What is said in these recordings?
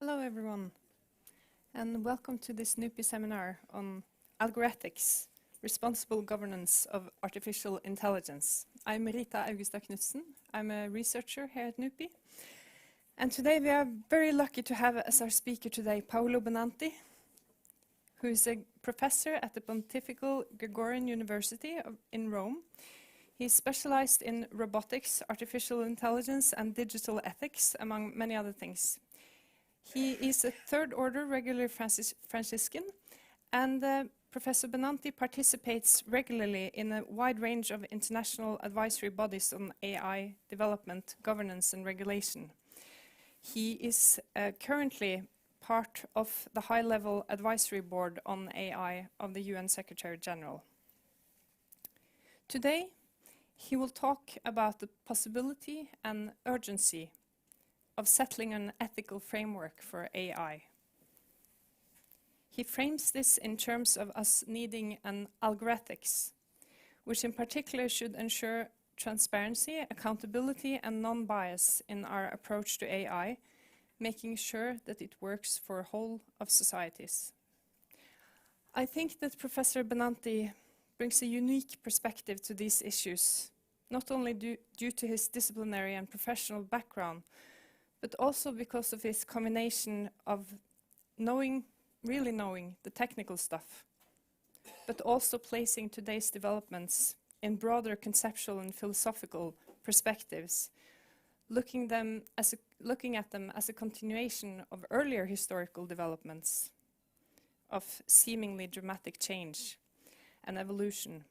Hello everyone, and welcome to this NUPI seminar on Algorethics, Responsible Governance of Artificial Intelligence. I'm Rita Augusta Knudsen. I'm a researcher here at NUPI. And today we are very lucky to have as our speaker today Paolo Benanti, who is a professor at the Pontifical Gregorian University in Rome. He's specialized in robotics, artificial intelligence, and digital ethics, among many other things. He is a third-order regular Franciscan, and Professor Benanti participates regularly in a wide range of international advisory bodies on AI development, governance, and regulation. He is currently part of the high-level advisory board on AI of the UN Secretary-General. Today, he will talk about the possibility and urgency of settling an ethical framework for AI. He frames this in terms of us needing an algorithmics, which in particular should ensure transparency, accountability, and non-bias in our approach to AI, making sure that it works for the whole of societies. I think that Professor Benanti brings a unique perspective to these issues, not only due to his disciplinary and professional background, but also because of his combination of really knowing the technical stuff, but also placing today's developments in broader conceptual and philosophical perspectives, looking at them as a continuation of earlier historical developments of seemingly dramatic change and evolution,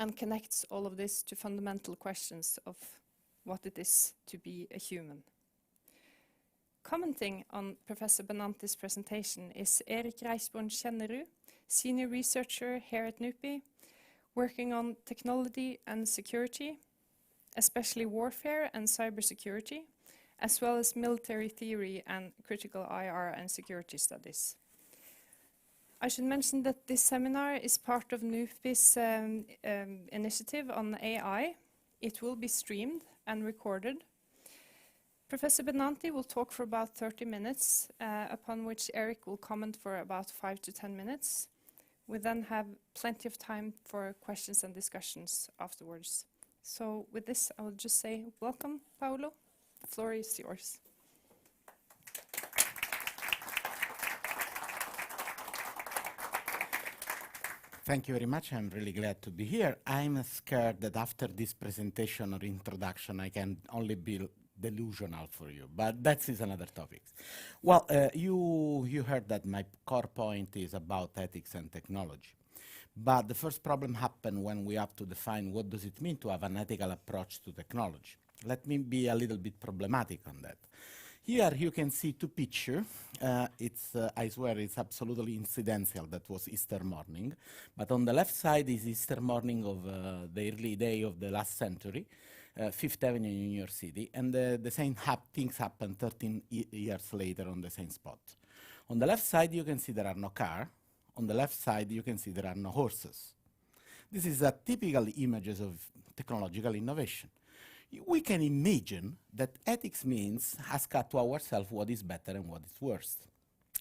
and connects all of this to fundamental questions of what it is to be a human. Commenting on Professor Benanti's presentation is Erik Reisborn Kjennerud, senior researcher here at NUPI, working on technology and security, especially warfare and cybersecurity, as well as military theory and critical IR and security studies. I should mention that this seminar is part of NUPI's initiative on AI. It will be streamed and recorded. Professor Benanti will talk for about 30 minutes, upon which Eric will comment for about 5 to 10 minutes. We then have plenty of time for questions and discussions afterwards. So with this, I will just say welcome, Paolo. The floor is yours. Thank you very much. I'm really glad to be here. I'm scared that after this presentation or introduction, I can only be delusional for you, but that is another topic. Well, you heard that my core point is about ethics and technology. But the first problem happened when we have to define what does it mean to have an ethical approach to technology. Let me be a little bit problematic on that. Here you can see two pictures. I swear it's absolutely incidental. That was Easter morning. But on the left side is Easter morning of the early day of the last century, Fifth Avenue in New York City. And the same things happened 13 years later on the same spot. On the left side, you can see there are no cars. On the left side, you can see there are no horses. This is a typical images of technological innovation. We can imagine that ethics means ask to ourselves what is better and what is worst.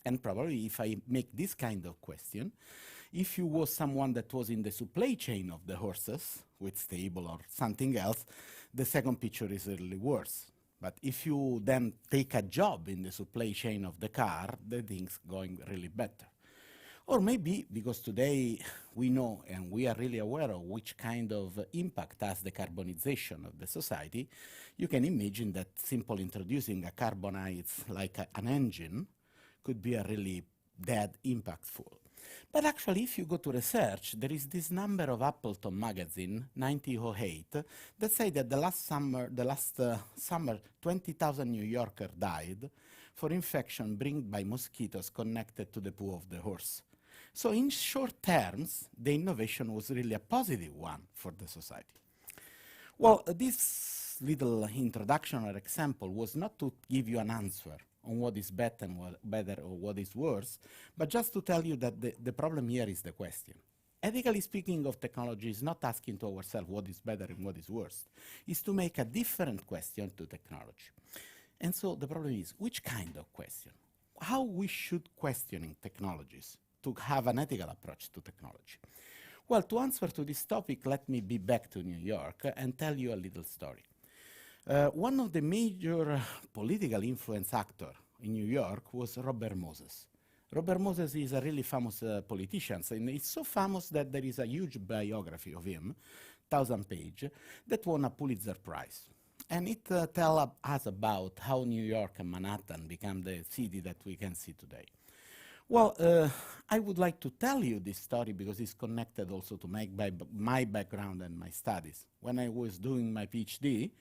And probably if I make this kind of question, if you was someone that was in the supply chain of the horses, with stable or something else, the second picture is really worse. But if you then take a job in the supply chain of the car, the thing's going really better. Or maybe, because today we know and we are really aware of which kind of impact has the carbonization of the society, you can imagine that simple introducing a carbonize like an engine could be a really dead impactful. But actually, if you go to research, there is this number of Appleton magazine, 1908, that say that the last summer, 20,000 New Yorkers died for infection brought by mosquitoes connected to the poo of the horse. So in short terms, the innovation was really a positive one for the society. Well, this little introduction or example was not to give you an answer on what is better or what is worse, but just to tell you that the problem here is the question. Ethically speaking of technology is not asking to ourselves what is better and what is worse. It's to make a different question to technology. And so the problem is, which kind of question? How we should questioning technologies to have an ethical approach to technology? Well, to answer to this topic, let me be back to New York and tell you a little story. One of the major political influence actor in New York was Robert Moses. Robert Moses is a really famous politician, and it's so famous that there is a huge biography of him, 1,000 pages, that won a Pulitzer Prize. And it tells us about how New York and Manhattan became the city that we can see today. Well, I would like to tell you this story because it's connected also to my background and my studies. When I was doing my PhD,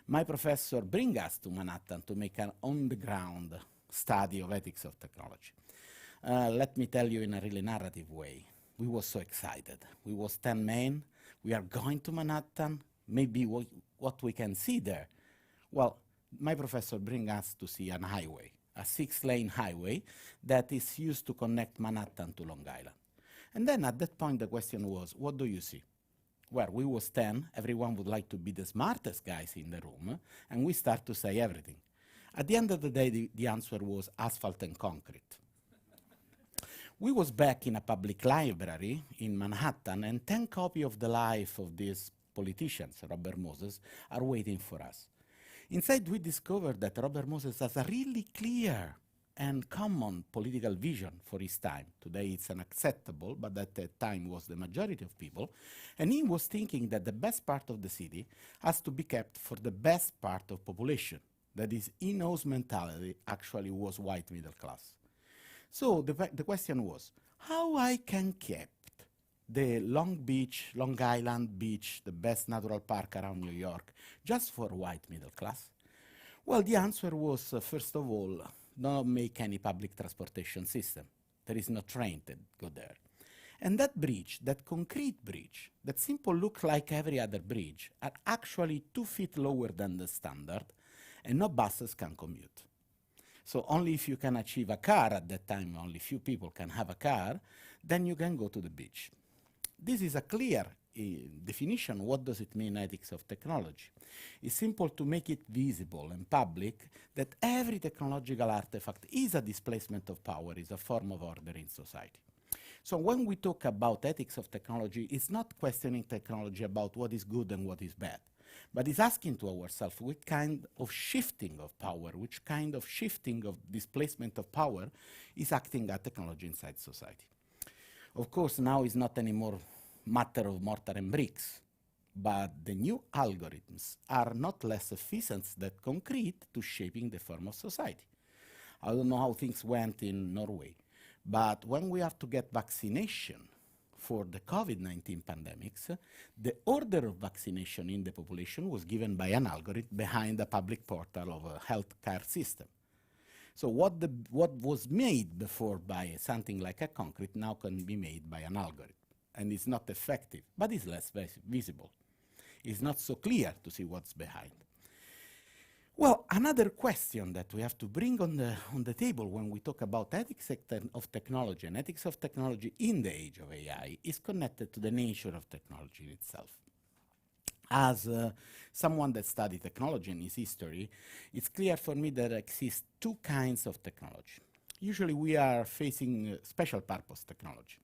my professor bring us to Manhattan to make an on-the-ground study of ethics of technology. Let me tell you in a really narrative way. We were so excited. We was 10 men. We are going to Manhattan. Maybe what we can see there. Well, my professor bring us to see an highway, a 6-lane highway that is used to connect Manhattan to Long Island. And then at that point, the question was, what do you see? Well, we was 10. Everyone would like to be the smartest guys in the room. And we start to say everything. At the end of the day, the answer was asphalt and concrete. We was back in a public library in Manhattan, and 10 copies of the life of these politicians, Robert Moses, are waiting for us. Inside, we discovered that Robert Moses has a really clear and common political vision for his time. Today it's unacceptable, but at that time was the majority of people. And he was thinking that the best part of the city has to be kept for the best part of population. That is, in-house mentality actually was white middle class. So the question was, how I can keep the Long Island Beach, the best natural park around New York, just for white middle class? Well, the answer was, first of all, don't make any public transportation system. There is no train that go there. And that bridge, that concrete bridge, that simple look like every other bridge, are actually 2 feet lower than the standard, and no buses can commute. So only if you can achieve a car, at that time only few people can have a car, then you can go to the beach. This is a clear definition. What does it mean, ethics of technology? It's simple to make it visible and public that every technological artifact is a displacement of power, is a form of order in society. So when we talk about ethics of technology, it's not questioning technology about what is good and what is bad, but it's asking to ourselves what kind of shifting of power, which kind of shifting of displacement of power is acting at technology inside society. Of course, now it's not anymore matter of mortar and bricks, but the new algorithms are not less efficient than concrete to shaping the form of society. I don't know how things went in Norway, but when we have to get vaccination for the COVID-19 pandemics, the order of vaccination in the population was given by an algorithm behind a public portal of a healthcare system. So what was made before by something like a concrete now can be made by an algorithm. And it's not effective, but it's less visible. It's not so clear to see what's behind. Well, another question that we have to bring on the table when we talk about ethics of technology and ethics of technology in the age of AI is connected to the nature of technology itself. As someone that studied technology in his history, it's clear for me that there exist 2 kinds of technology. Usually we are facing special purpose technology.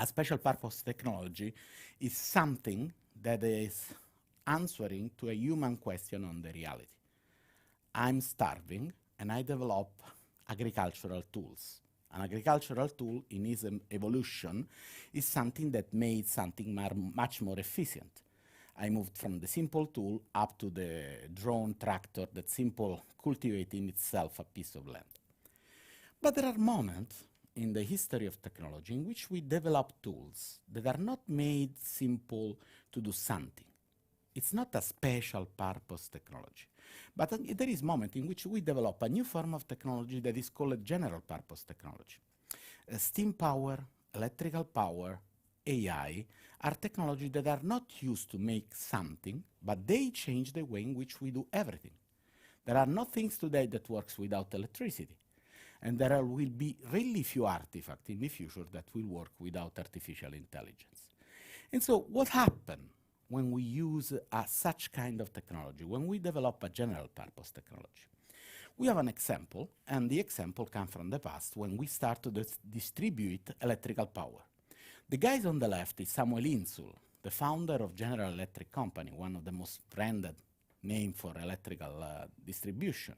A special purpose technology is something that is answering to a human question on the reality. I'm starving and I develop agricultural tools. An agricultural tool in its evolution is something that made something much more efficient. I moved from the simple tool up to the drone tractor that simple cultivating itself a piece of land. But there are moments in the history of technology in which we develop tools that are not made simple to do something. It's not a special purpose technology. But there is a moment in which we develop a new form of technology that is called general purpose technology. Steam power, electrical power, AI are technologies that are not used to make something, but they change the way in which we do everything. There are no things today that works without electricity. And there will be really few artifacts in the future that will work without artificial intelligence. And so what happens when we use such kind of technology, when we develop a general purpose technology? We have an example, and the example comes from the past when we start to distribute electrical power. The guy on the left is Samuel Insull, the founder of General Electric Company, one of the most branded names for electrical distribution.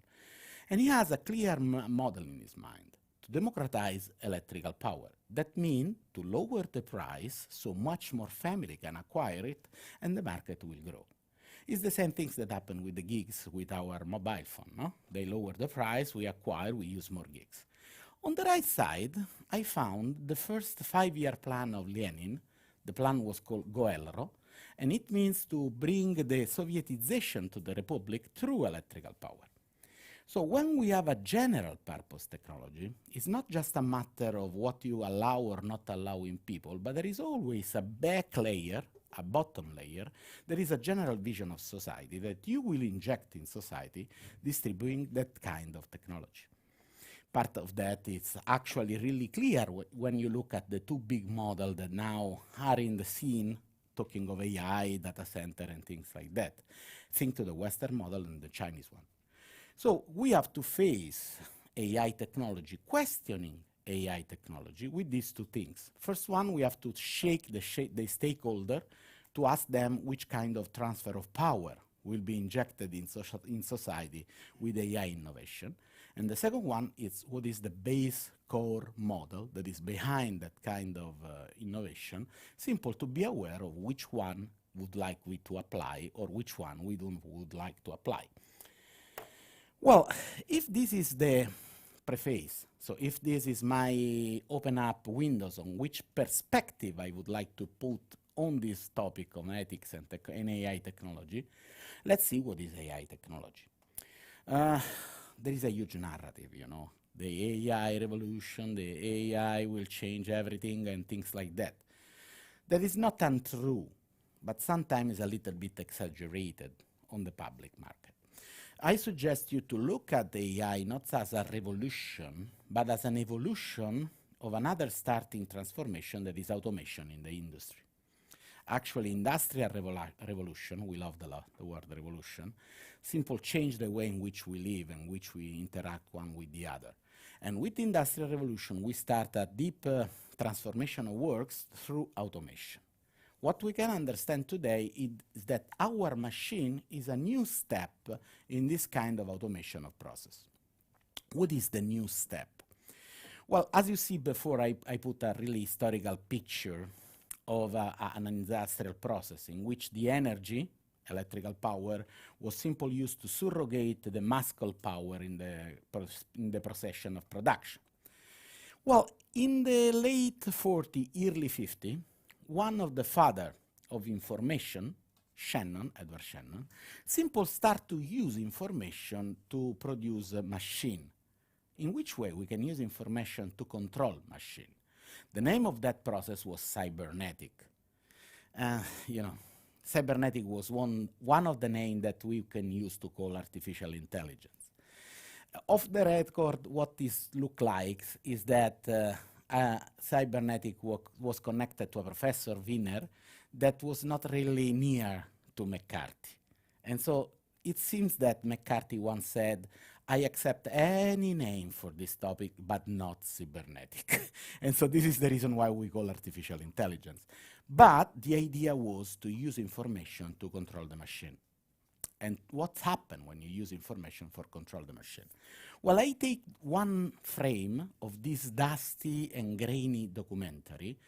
And he has a clear model in his mind, to democratize electrical power. That means to lower the price so much more family can acquire it and the market will grow. It's the same things that happen with the gigs with our mobile phone, no? They lower the price, we acquire, we use more gigs. On the right side, I found the first 5-year plan of Lenin. The plan was called Goelro, and it means to bring the Sovietization to the Republic through electrical power. So when we have a general purpose technology, it's not just a matter of what you allow or not allow in people, but there is always a back layer, a bottom layer. There is a general vision of society that you will inject in society distributing that kind of technology. Part of that is actually really clear when you look at the two big models that now are in the scene, talking of AI, data center, and things like that. Think to the Western model and the Chinese one. So we have to face AI technology, questioning AI technology with these two things. First one, we have to shake the stakeholder to ask them which kind of transfer of power will be injected in society with AI innovation. And the second one is what is the base core model that is behind that kind of innovation. Simple to be aware of which one would like we to apply or which one we would like to apply. Well, if this is the preface, so if this is my open up windows on which perspective I would like to put on this topic of ethics and AI technology, let's see what is AI technology. There is a huge narrative, you know, the AI revolution, the AI will change everything and things like that. That is not untrue, but sometimes a little bit exaggerated on the public market. I suggest you to look at the AI not as a revolution, but as an evolution of another starting transformation that is automation in the industry. Actually, industrial revolution, we love the word revolution, simple change the way in which we live and which we interact one with the other. And with the industrial revolution, we start a deep transformation of works through automation. What we can understand today is that our machine is a new step in this kind of automation of process. What is the new step? Well, as you see before, I put a really historical picture of an industrial process in which the energy, electrical power, was simply used to surrogate the muscle power in the procession of production. Well, in the late 40s, early 50s, one of the father of information, Edward Shannon, simply start to use information to produce a machine. In which way we can use information to control machine? The name of that process was cybernetic. You know, cybernetic was one of the names that we can use to call artificial intelligence. Off the record, what this look like is that cybernetic was connected to a professor, Wiener, that was not really near to McCarthy. And so it seems that McCarthy once said, I accept any name for this topic, but not cybernetic. And so this is the reason why we call artificial intelligence. But the idea was to use information to control the machine. And what's happened when you use information for control the machine? Well, I take one frame of this dusty and grainy documentary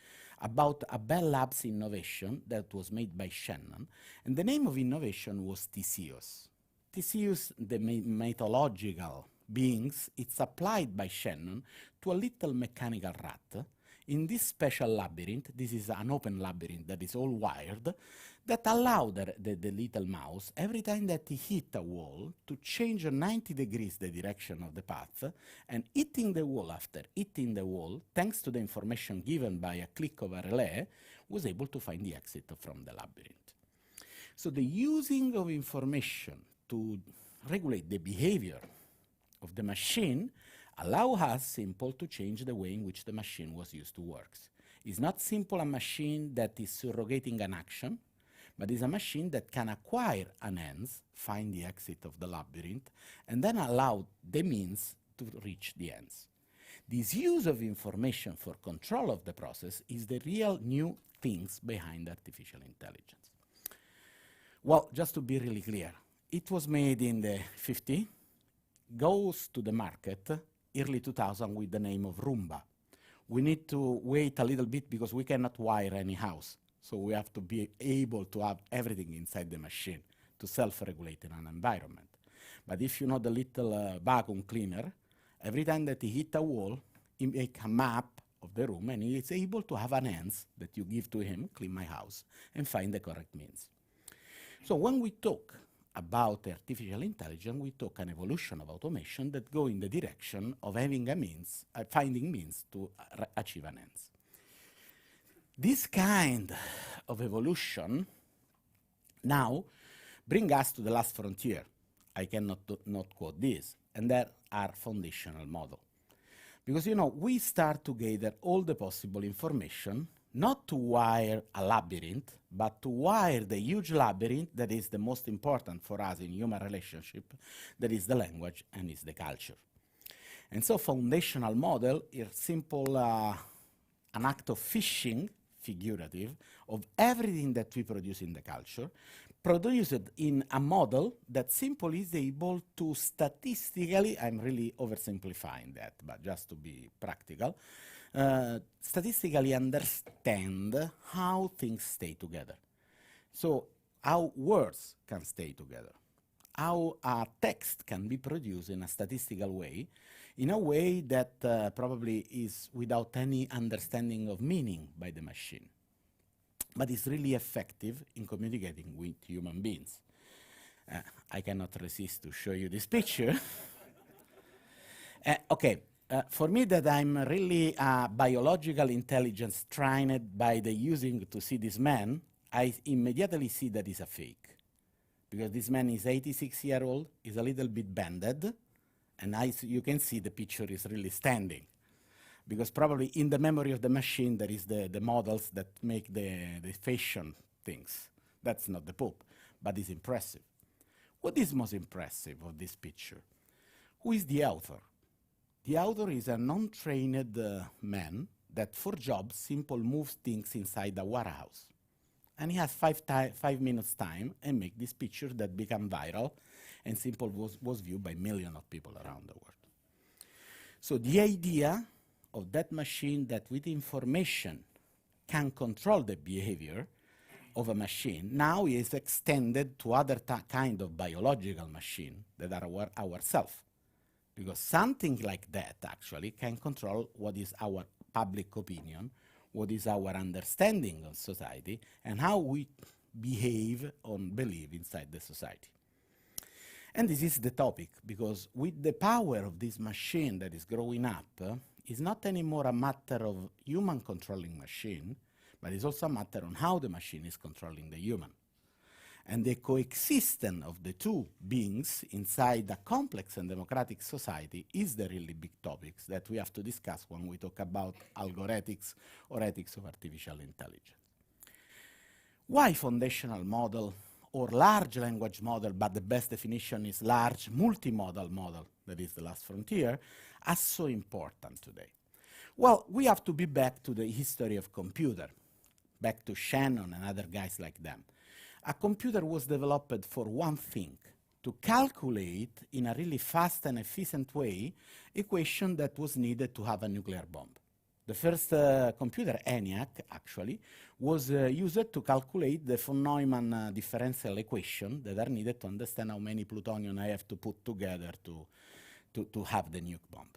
about a Bell Labs innovation that was made by Shannon, and the name of innovation was Theseus. Theseus, the mythological beings, it's applied by Shannon to a little mechanical rat in this special labyrinth. This is an open labyrinth that is all wired, that allowed the little mouse, every time that he hit a wall, to change 90 degrees the direction of the path, and hitting the wall after hitting the wall, thanks to the information given by a click of a relay, was able to find the exit from the labyrinth. So the using of information to regulate the behavior of the machine allow us simple to change the way in which the machine was used to work. It's not simple a machine that is surrogating an action, but it's a machine that can acquire an ends, find the exit of the labyrinth, and then allow the means to reach the ends. This use of information for control of the process is the real new things behind artificial intelligence. Well, just to be really clear, it was made in the 50s, goes to the market early 2000 with the name of Roomba. We need to wait a little bit because we cannot wire any house. So we have to be able to have everything inside the machine to self-regulate in an environment. But if you know the little vacuum cleaner, every time that he hit a wall, he make a map of the room and he is able to have an ends that you give to him, clean my house, and find the correct means. So when we talk about artificial intelligence, we talk an evolution of automation that go in the direction of having a means, finding means to achieve an ends. This kind of evolution now bring us to the last frontier. I cannot not quote this, and that are foundational model. Because, you know, we start to gather all the possible information, not to wire a labyrinth, but to wire the huge labyrinth that is the most important for us in human relationship, that is the language and is the culture. And so foundational model is simple an act of fishing, figurative, of everything that we produce in the culture, produced in a model that simply is able to statistically, I'm really oversimplifying that, but just to be practical, statistically understand how things stay together. So how words can stay together, how a text can be produced in a statistical way, in a way that probably is without any understanding of meaning by the machine, but is really effective in communicating with human beings. I cannot resist to show you this picture. For me that I'm really biological intelligence trained by the using to see this man, I immediately see that it's a fake. Because this man is 86 years old, is a little bit bended, and you can see the picture is really standing. Because probably in the memory of the machine there is the models that make the fashion things. That's not the Pope, but it's impressive. What is most impressive of this picture? Who is the author? The author is a non-trained man that for jobs simple moves things inside a warehouse. And he has 5 minutes time and make this picture that become viral and simple was viewed by millions of people around the world. So the idea of that machine that with information can control the behavior of a machine now is extended to other kind of biological machine that are ourselves. Because something like that actually can control what is our public opinion, what is our understanding of society, and how we behave or believe inside the society. And this is the topic, because with the power of this machine that is growing up, it's not anymore a matter of human controlling machine, but it's also a matter on how the machine is controlling the human. And the coexistence of the two beings inside a complex and democratic society is the really big topics that we have to discuss when we talk about algorithmics or ethics of artificial intelligence. Why foundational model or large language model, but the best definition is large multimodal model, that is the last frontier, are so important today? Well, we have to be back to the history of computer, back to Shannon and other guys like them. A computer was developed for one thing, to calculate in a really fast and efficient way equation that was needed to have a nuclear bomb. The first computer, ENIAC, actually, was used to calculate the von Neumann differential equation that are needed to understand how many plutonium I have to put together to have the nuke bomb.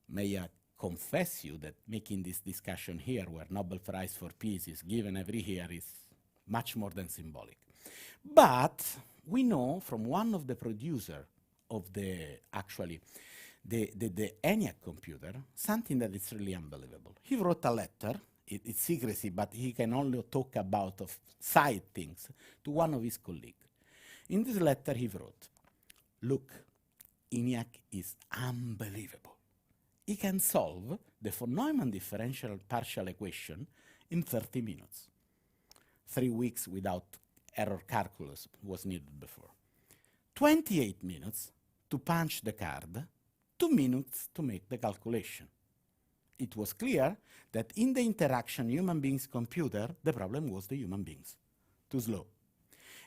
May I confess you that making this discussion here, where Nobel Prize for Peace is given every year, is much more than symbolic. But we know from one of the producer of the ENIAC computer, something that is really unbelievable. He wrote a letter, it's secrecy, but he can only talk about of side things, to one of his colleagues. In this letter he wrote, look, ENIAC is unbelievable. He can solve the von Neumann differential partial equation in 30 minutes. 3 weeks without error calculus was needed before. 28 minutes to punch the card, 2 minutes to make the calculation. It was clear that in the interaction human beings-computer, the problem was the human beings, too slow.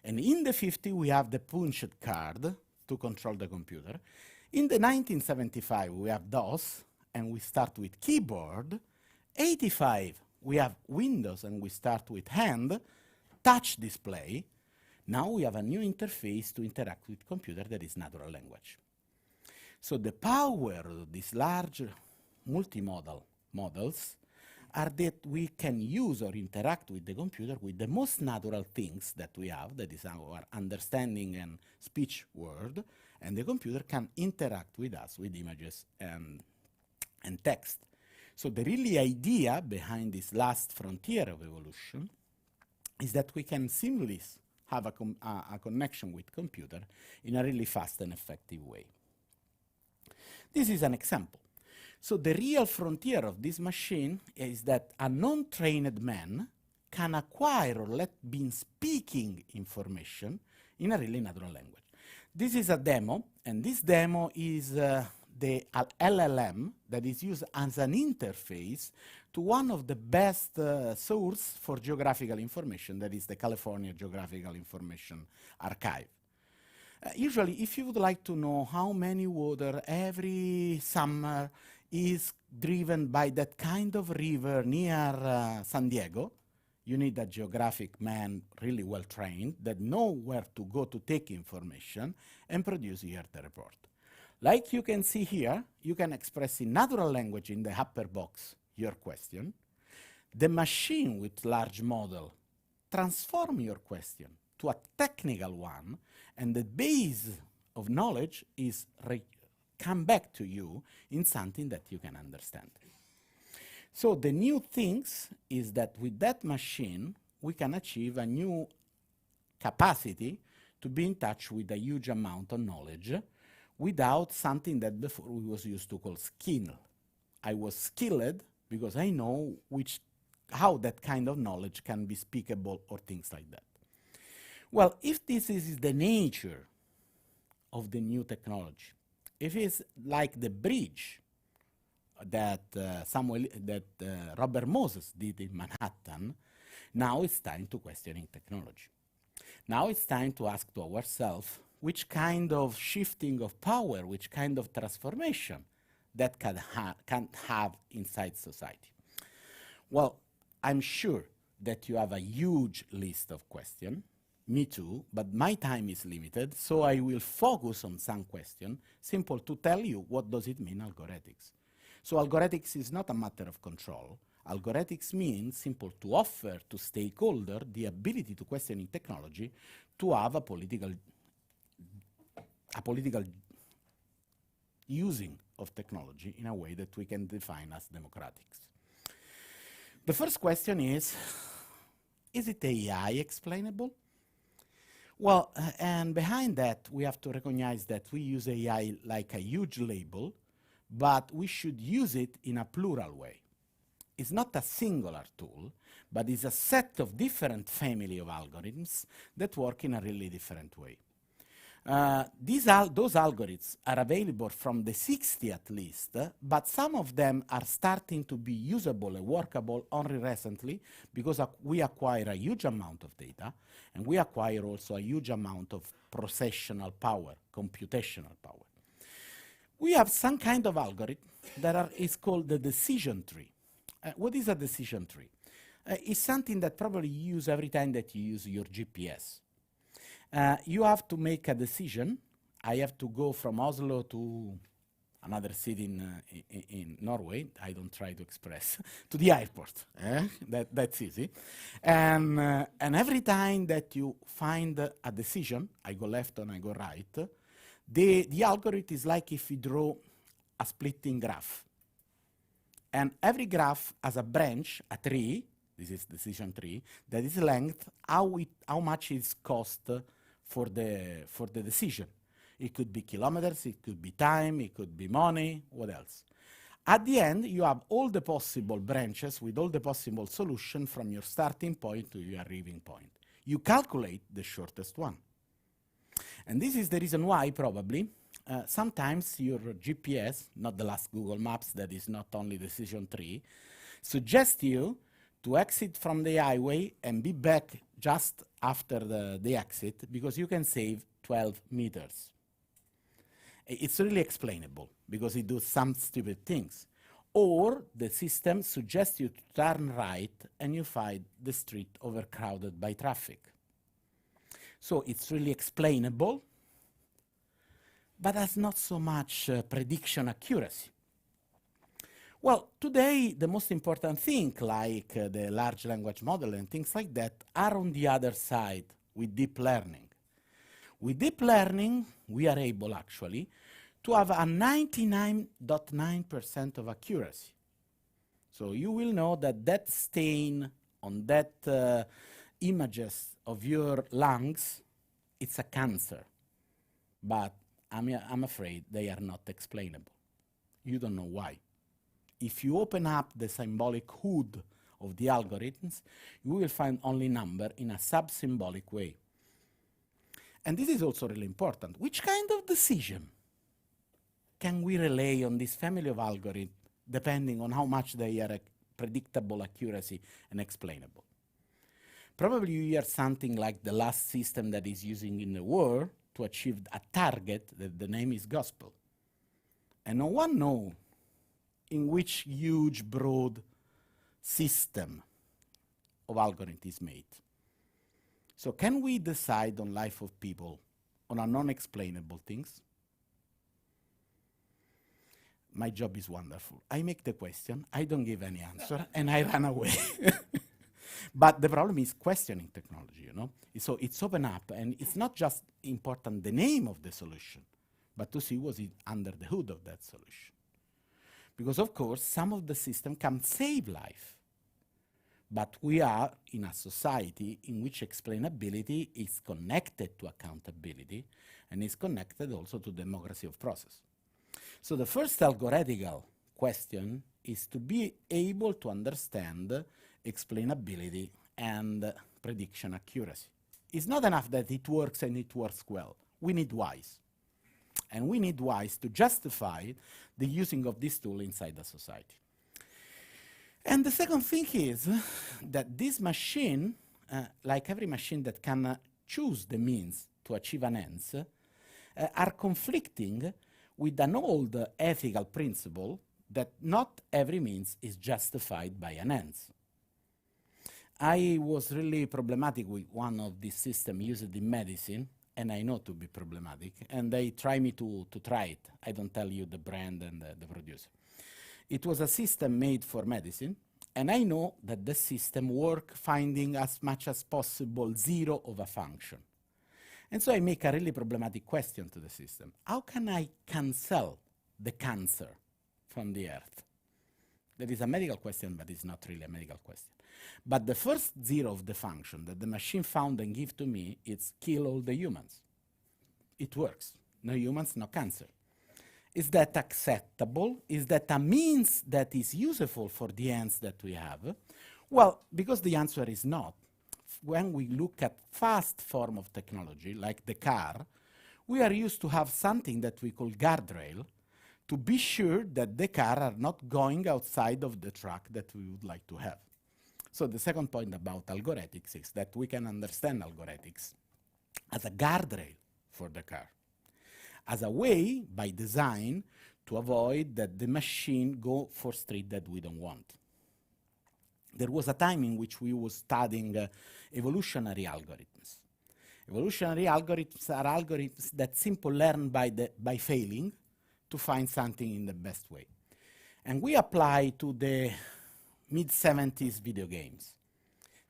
And in the 50, we have the punched card to control the computer. In the 1975, we have DOS, and we start with keyboard. 85, we have Windows, and we start with hand, touch display. Now we have a new interface to interact with computer that is natural language. So the power of these large multimodal models are that we can use or interact with the computer with the most natural things that we have, that is our understanding and speech world, and the computer can interact with us with images and text. So the really idea behind this last frontier of evolution is that we can seamlessly have a connection with computer in a really fast and effective way. This is an example. So the real frontier of this machine is that a non-trained man can acquire or let be speaking information in a really natural language. This is a demo, and this demo is the LLM that is used as an interface to one of the best source for geographical information, that is the California Geographical Information Archive. Usually, if you would like to know how many water every summer is driven by that kind of river near San Diego, you need a geographic man really well trained that know where to go to take information and produce here the report. Like you can see here, you can express in natural language in the upper box your question. The machine with large model transform your question to a technical one, and the base of knowledge is come back to you in something that you can understand. So the new things is that with that machine, we can achieve a new capacity to be in touch with a huge amount of knowledge without something that before we was used to call skill. I was skilled because I know how that kind of knowledge can be speakable or things like that. Well, if this is the nature of the new technology, if it's like the bridge that Robert Moses did in Manhattan, now it's time to questioning technology. Now it's time to ask to ourselves which kind of shifting of power, which kind of transformation that can have inside society. Well, I'm sure that you have a huge list of questions. Me too, but my time is limited, so I will focus on some questions, simple to tell you what does it mean algorithmics. So algorithmics is not a matter of control. Algorithmics means simple to offer to stakeholder the ability to question in technology to have a political using of technology in a way that we can define as democratics. The first question is it AI explainable? Well, and behind that, we have to recognize that we use AI like a huge label, but we should use it in a plural way. It's not a singular tool, but it's a set of different family of algorithms that work in a really different way. Those algorithms are available from the 60 at least, but some of them are starting to be usable and workable only recently because we acquire a huge amount of data, and we acquire also a huge amount of processional power, computational power. We have some kind of algorithm that is called the decision tree. What is a decision tree? It's something that probably you use every time that you use your GPS. You have to make a decision. I have to go from Oslo to another city in Norway. I don't try to express to the airport. That's easy. And every time that you find a decision, I go left and I go right, the algorithm is like if you draw a splitting graph. And every graph has a branch, a tree, this is decision tree, that is length, how much is cost for the decision. It could be kilometers, it could be time, it could be money, what else? At the end, you have all the possible branches with all the possible solutions from your starting point to your arriving point. you calculate the shortest one. And this is the reason why, probably, sometimes your GPS, not the last Google Maps that is not only decision tree, suggests you to exit from the highway and be back just after the exit, because you can save 12 meters. It's really explainable, because it does some stupid things. Or the system suggests you to turn right and you find the street overcrowded by traffic. So it's really explainable, but has not so much prediction accuracy. Well, today the most important thing, like the large language model and things like that, are on the other side with deep learning. With deep learning, we are able actually to have a 99.9% of accuracy. So you will know that that stain on that images of your lungs, it's a cancer. But I'm afraid they are not explainable. You don't know why. If you open up the symbolic hood of the algorithms, you will find only number in a sub-symbolic way. And this is also really important. Which kind of decision can we relay on this family of algorithms depending on how much they are predictable accuracy and explainable? Probably you hear something like the last system that is using in the world to achieve a target that the name is gospel. And no one knows in which huge, broad system of algorithm is made. So can we decide on life of people on a non-explainable things? My job is wonderful. I make the question, I don't give any answer, and I run away. But the problem is questioning technology, you know? So it's open up, and it's not just important the name of the solution, but to see what's under the hood of that solution. Because of course, some of the system can save life. But we are in a society in which explainability is connected to accountability and is connected also to democracy of process. So the first algorithmical question is to be able to understand explainability and prediction accuracy. It's not enough that it works and it works well. We need whys. And we need whys to justify the using of this tool inside the society. And the second thing is that this machine, like every machine that can choose the means to achieve an ends, are conflicting with an old ethical principle that not every means is justified by an ends. I was really problematic with one of these systems used in medicine, and I know to be problematic, and they try me to try it. I don't tell you the brand and the producer. It was a system made for medicine, and I know that the system works finding as much as possible zero of a function. And so I make a really problematic question to the system. How can I cancel the cancer from the earth? That is a medical question, but it's not really a medical question. But the first zero of the function that the machine found and give to me is kill all the humans. It works. No humans, no cancer. Is that acceptable? Is that a means that is useful for the ends that we have? Well, because the answer is not. When we look at fast form of technology, like the car, we are used to have something that we call guardrail to be sure that the car are not going outside of the track that we would like to have. So the second point about Algorethmics is that we can understand Algorethmics as a guardrail for the car, as a way, by design, to avoid that the machine go for street that we don't want. There was a time in which we were studying evolutionary algorithms. Evolutionary algorithms are algorithms that simply learn by failing to find something in the best way. And we apply to the mid-70s video games.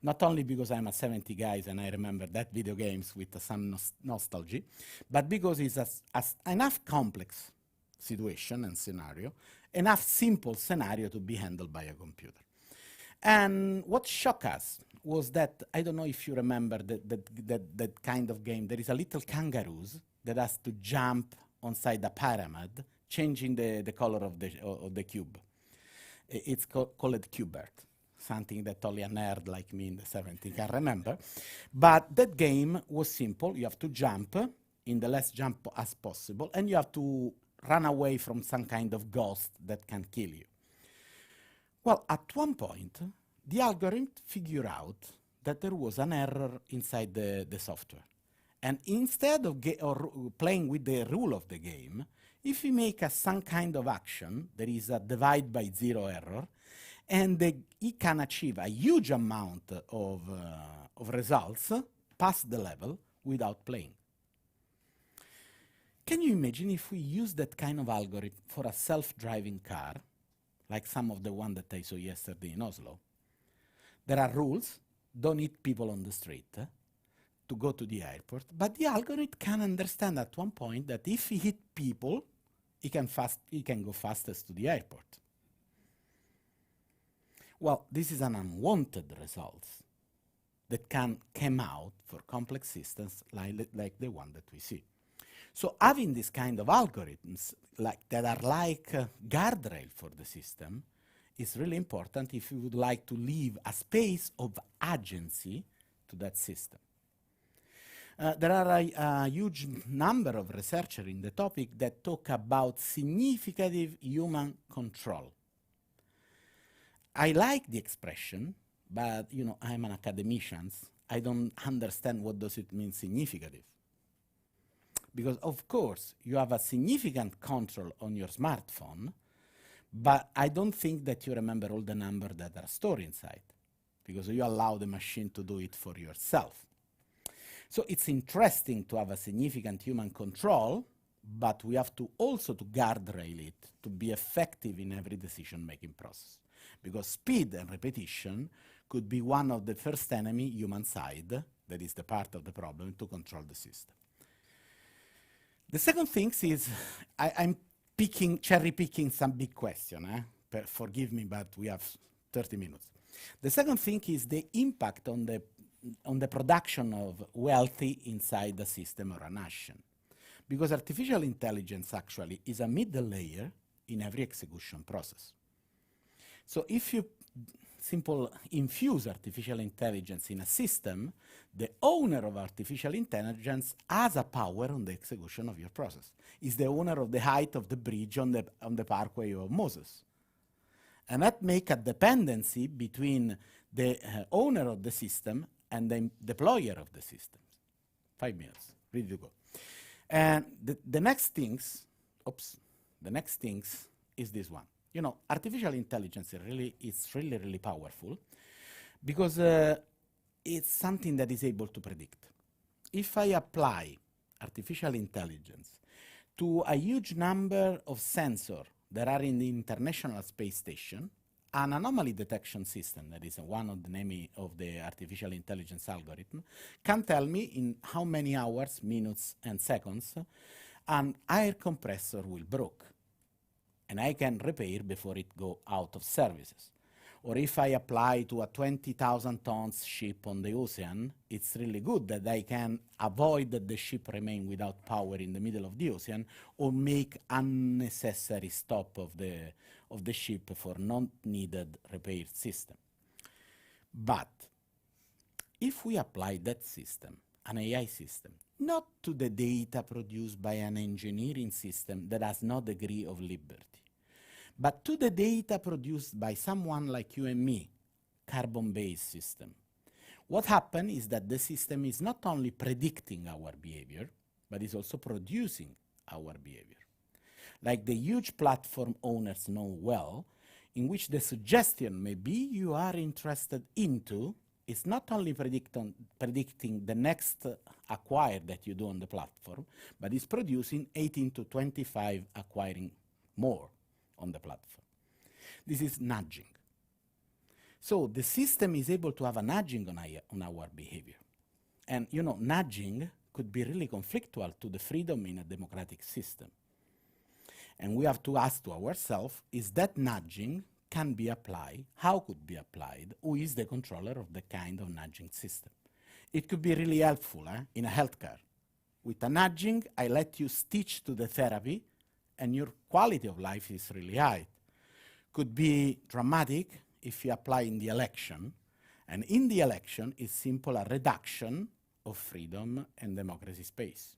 Not only because I'm a 70 guy and I remember that video games with some nostalgia, but because it's enough complex situation and scenario, enough simple scenario to be handled by a computer. And what shocked us was that, I don't know if you remember that kind of game, there is a little kangaroos that has to jump inside a pyramid, changing the color of the cube. It's called Qbert. something that only a nerd like me in the 70s can remember. But that game was simple. You have to jump in the less jump as possible, and you have to run away from some kind of ghost that can kill you. Well, at one point, the algorithm figured out that there was an error inside the software. And instead of playing with the rule of the game, if we make some kind of action, there is a divide by zero error, and it can achieve a huge amount of results past the level without playing. Can you imagine if we use that kind of algorithm for a self-driving car, like some of the one that I saw yesterday in Oslo? There are rules, don't hit people on the street, to go to the airport, but the algorithm can understand at one point that if he hit people, he can go fastest to the airport. Well, this is an unwanted result that can come out for complex systems like the one that we see. So having this kind of algorithms that are like guardrail for the system is really important if you would like to leave a space of agency to that system. There are a huge number of researchers in the topic that talk about significative human control. I like the expression, but I'm an academician. I don't understand what does it mean significative. Because of course you have a significant control on your smartphone, but I don't think that you remember all the numbers that are stored inside, because you allow the machine to do it for yourself. So it's interesting to have a significant human control, but we have to also to guardrail it to be effective in every decision-making process. Because speed and repetition could be one of the first enemy, human side, that is the part of the problem, to control the system. The second thing is, I'm cherry-picking some big question. Forgive me, but we have 30 minutes. The second thing is the impact on the production of wealthy inside the system or a nation. Because artificial intelligence actually is a middle layer in every execution process. So if you infuse artificial intelligence in a system, the owner of artificial intelligence has a power on the execution of your process. Is the owner of the height of the bridge on the parkway of Moses. And that makes a dependency between the owner of the system and the deployer of the system. 5 minutes, ready to go. And the next things is this one. Artificial intelligence is really powerful because it's something that is able to predict. If I apply artificial intelligence to a huge number of sensors that are in the International Space Station, an anomaly detection system, that is one of the name of the artificial intelligence algorithm, can tell me in how many hours, minutes, and seconds an air compressor will break. And I can repair before it go out of services. Or if I apply to a 20,000 tons ship on the ocean, it's really good that I can avoid that the ship remain without power in the middle of the ocean or make unnecessary stop of the ship for non-needed repair system. But if we apply that system, an AI system, not to the data produced by an engineering system that has no degree of liberty, but to the data produced by someone like you and me, carbon-based system. What happens is that the system is not only predicting our behavior, but is also producing our behavior. Like the huge platform owners know well, in which the suggestion maybe you are interested into is not only predicting the next acquire that you do on the platform, but is producing 18 to 25 acquiring more on the platform. This is nudging. So the system is able to have a nudging on our behavior. And nudging could be really conflictual to the freedom in a democratic system. And we have to ask to ourselves, is that nudging can be applied? How could be applied? Who is the controller of the kind of nudging system? It could be really helpful in a healthcare. With a nudging, I let you stitch to the therapy, and your quality of life is really high. Could be dramatic if you apply in the election, and in the election is simple a reduction of freedom and democracy space.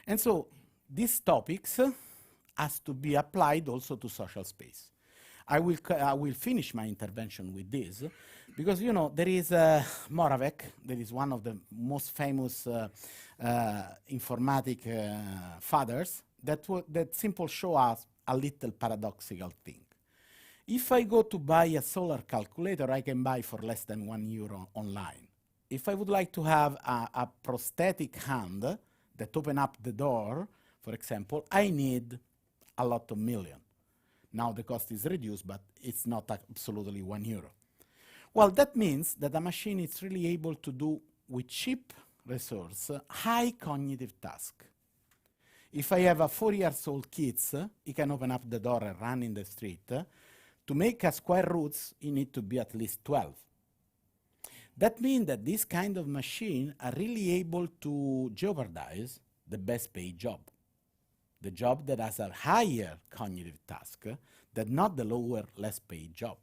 And so these topics has to be applied also to social space. I will finish my intervention with this, because you know there is Moravec, that is one of the most famous informatic fathers, that simple show us a little paradoxical thing. If I go to buy a solar calculator, I can buy for less than €1 online. If I would like to have a prosthetic hand that open up the door, for example, I need a lot of million. Now the cost is reduced, but it's not absolutely €1. Well, that means that a machine is really able to do with cheap resource high cognitive task. If I have a 4-year-old kid, he can open up the door and run in the street. To make a square roots, you need to be at least 12. That means that this kind of machine are really able to jeopardize the best paid job. The job that has a higher cognitive task than not the lower, less paid job.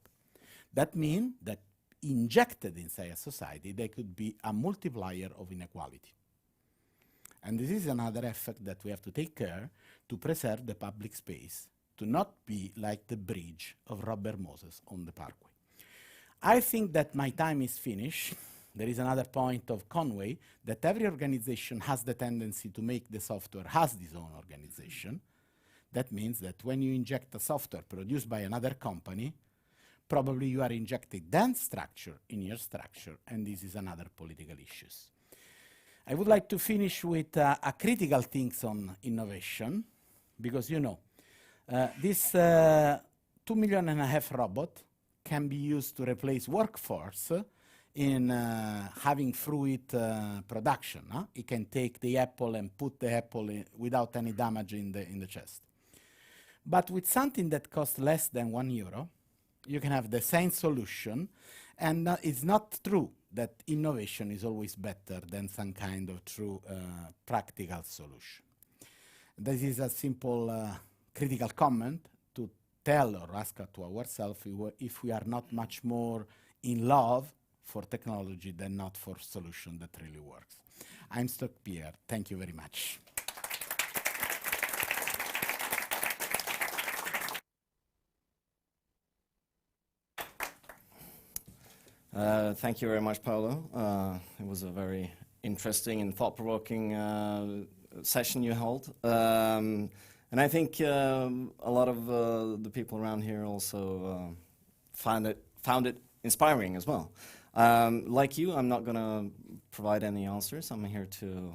That means that injected inside a society, there could be a multiplier of inequality. And this is another effect that we have to take care to preserve the public space, to not be like the bridge of Robert Moses on the Parkway. I think that my time is finished. There is another point of Conway, that every organization has the tendency to make the software has its own organization. That means that when you inject a software produced by another company, probably you are injecting dense structure in your structure, and this is another political issue. I would like to finish with a critical things on innovation, because you know, this 2.5 million robot can be used to replace workforce in having fruit production. It can take the apple and put the apple without any damage in the chest. But with something that costs less than €1, you can have the same solution, and it's not true that innovation is always better than some kind of true practical solution. This is a simple critical comment to tell or ask to ourselves if we are not much more in love for technology than not for solution that really works. I'm Stock Pierre. Thank you very much. Thank you very much, Paolo. It was a very interesting and thought-provoking session you held. And I think a lot of the people around here also found it inspiring as well. Like you, I'm not going to provide any answers. I'm here to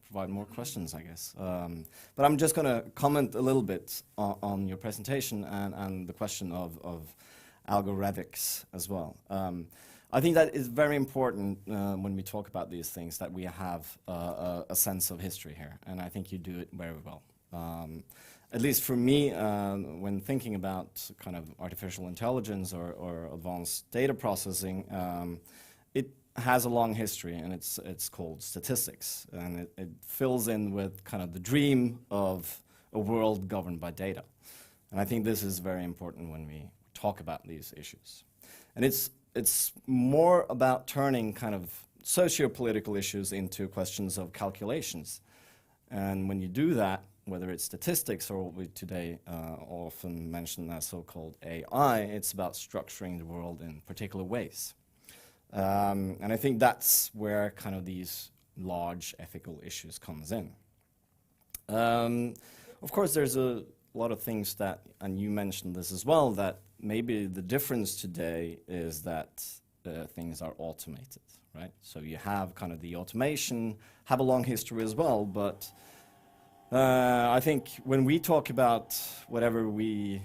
provide more questions, I guess. But I'm just going to comment a little bit on your presentation and the question of Algorethmics as well. I think that is very important when we talk about these things, that we have a sense of history here, and I think you do it very well. At least for me, when thinking about kind of artificial intelligence or advanced data processing, it has a long history, and it's called statistics, and it fills in with kind of the dream of a world governed by data. And I think this is very important when we talk about these issues. And it's more about turning kind of socio-political issues into questions of calculations. And when you do that, whether it's statistics or what we today often mention as so-called AI, it's about structuring the world in particular ways. And I think that's where kind of these large ethical issues comes in. Of course, there's a lot of things that, and you mentioned this as well, that maybe the difference today is that things are automated, right? So you have kind of the automation, have a long history as well, but I think when we talk about whatever we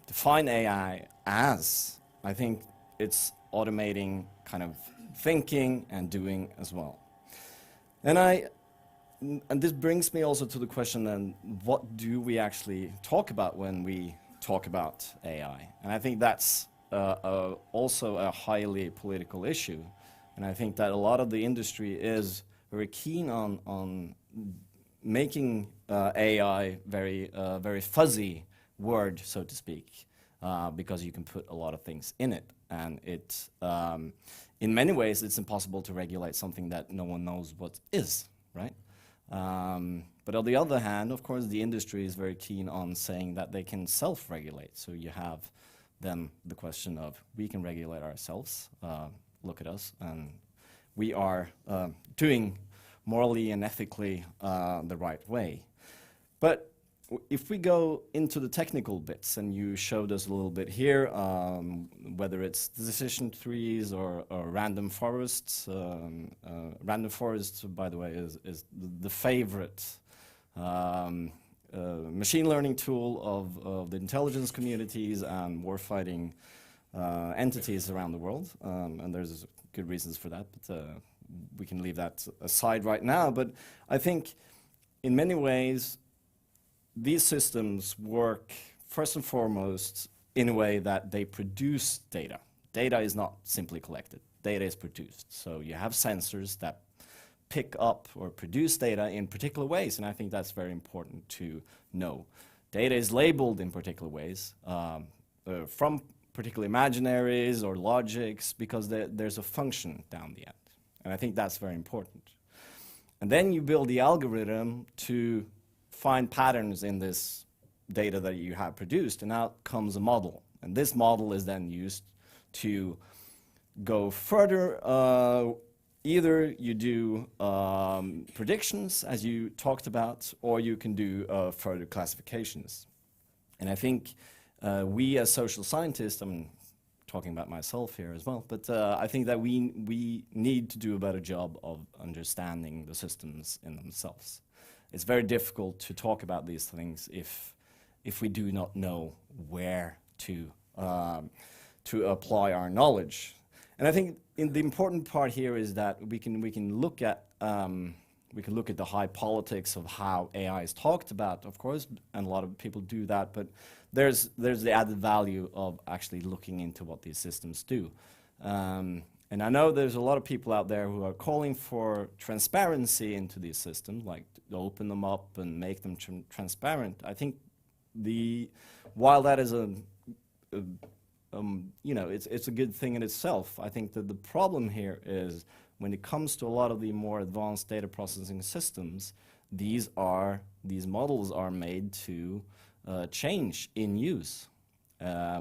define AI as, I think it's automating kind of thinking and doing as well. And this brings me also to the question then, what do we actually talk about when we talk about AI? And I think that's also a highly political issue. And I think that a lot of the industry is very keen on making AI very fuzzy word, so to speak. because you can put a lot of things in it. And it, in many ways, it's impossible to regulate something that no one knows what is, right? But on the other hand, of course, the industry is very keen on saying that they can self-regulate. So you have then the question of, we can regulate ourselves, look at us, and we are doing morally and ethically the right way. But if we go into the technical bits, and you showed us a little bit here, whether it's decision trees or random forests. Random forests, by the way, is the favorite machine learning tool of the intelligence communities and warfighting entities around the world. And there's good reasons for that, but we can leave that aside right now. But I think in many ways, these systems work first and foremost in a way that they produce data. Data is not simply collected. Data is produced. So you have sensors that pick up or produce data in particular ways, and I think that's very important to know. Data is labeled in particular ways from particular imaginaries or logics because there's a function down the end. And I think that's very important. And then you build the algorithm to find patterns in this data that you have produced, and out comes a model. And this model is then used to go further. Either you do predictions, as you talked about, or you can do further classifications. And I think we as social scientists, I'm talking about myself here as well, but I think that we need to do a better job of understanding the systems in themselves. It's very difficult to talk about these things if we do not know where to apply our knowledge. And I think the important part here is that we can look at the high politics of how AI is talked about, of course, and a lot of people do that. But there's the added value of actually looking into what these systems do. And I know there's a lot of people out there who are calling for transparency into these systems, like to open them up and make them transparent. I think while that is it's a good thing in itself, I think that the problem here is when it comes to a lot of the more advanced data processing systems, these models are made to change in use,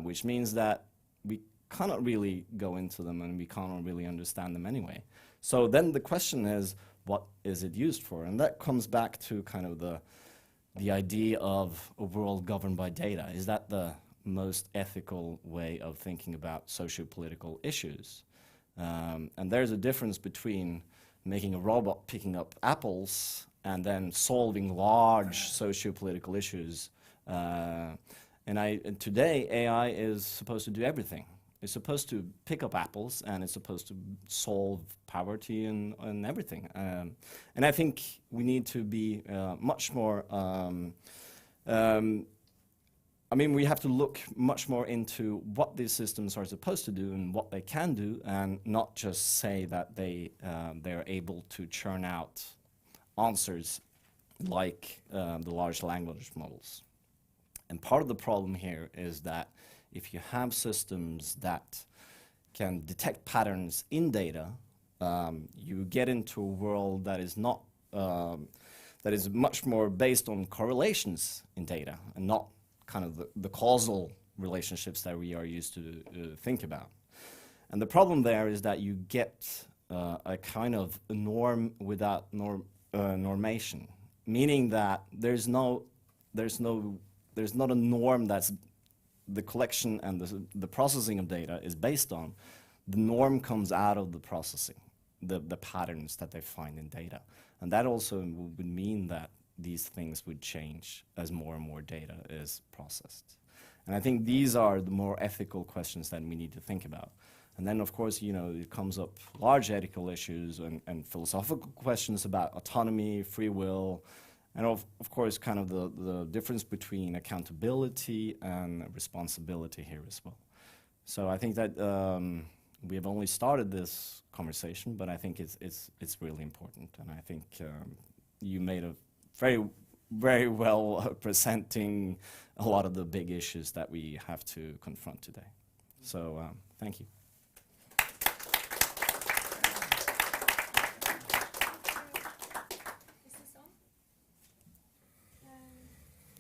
which means that we cannot really go into them and we cannot really understand them anyway. So then the question is, what is it used for? And that comes back to kind of the idea of a world governed by data. Is that the most ethical way of thinking about socio-political issues? And there's a difference between making a robot picking up apples and then solving large socio-political issues. And today, AI is supposed to do everything. It's supposed to pick up apples, and it's supposed to solve poverty and everything. And I think we need to be much more, we have to look much more into what these systems are supposed to do and what they can do, and not just say that they're able to churn out answers like the large language models. And part of the problem here is that if you have systems that can detect patterns in data, you get into a world that is not that is much more based on correlations in data and not kind of the causal relationships that we are used to think about. And the problem there is that you get a kind of a norm without normation, meaning that there's not a norm that's the collection and the processing of data is based on. The norm comes out of the processing, the patterns that they find in data. And that also would mean that these things would change as more and more data is processed. And I think these are the more ethical questions that we need to think about. And then, of course, it comes up large ethical issues and philosophical questions about autonomy, free will, and of course, kind of the difference between accountability and responsibility here as well. So I think that we have only started this conversation, but I think it's really important. And I think you made a very very well presenting a lot of the big issues that we have to confront today. So thank you. Is this on?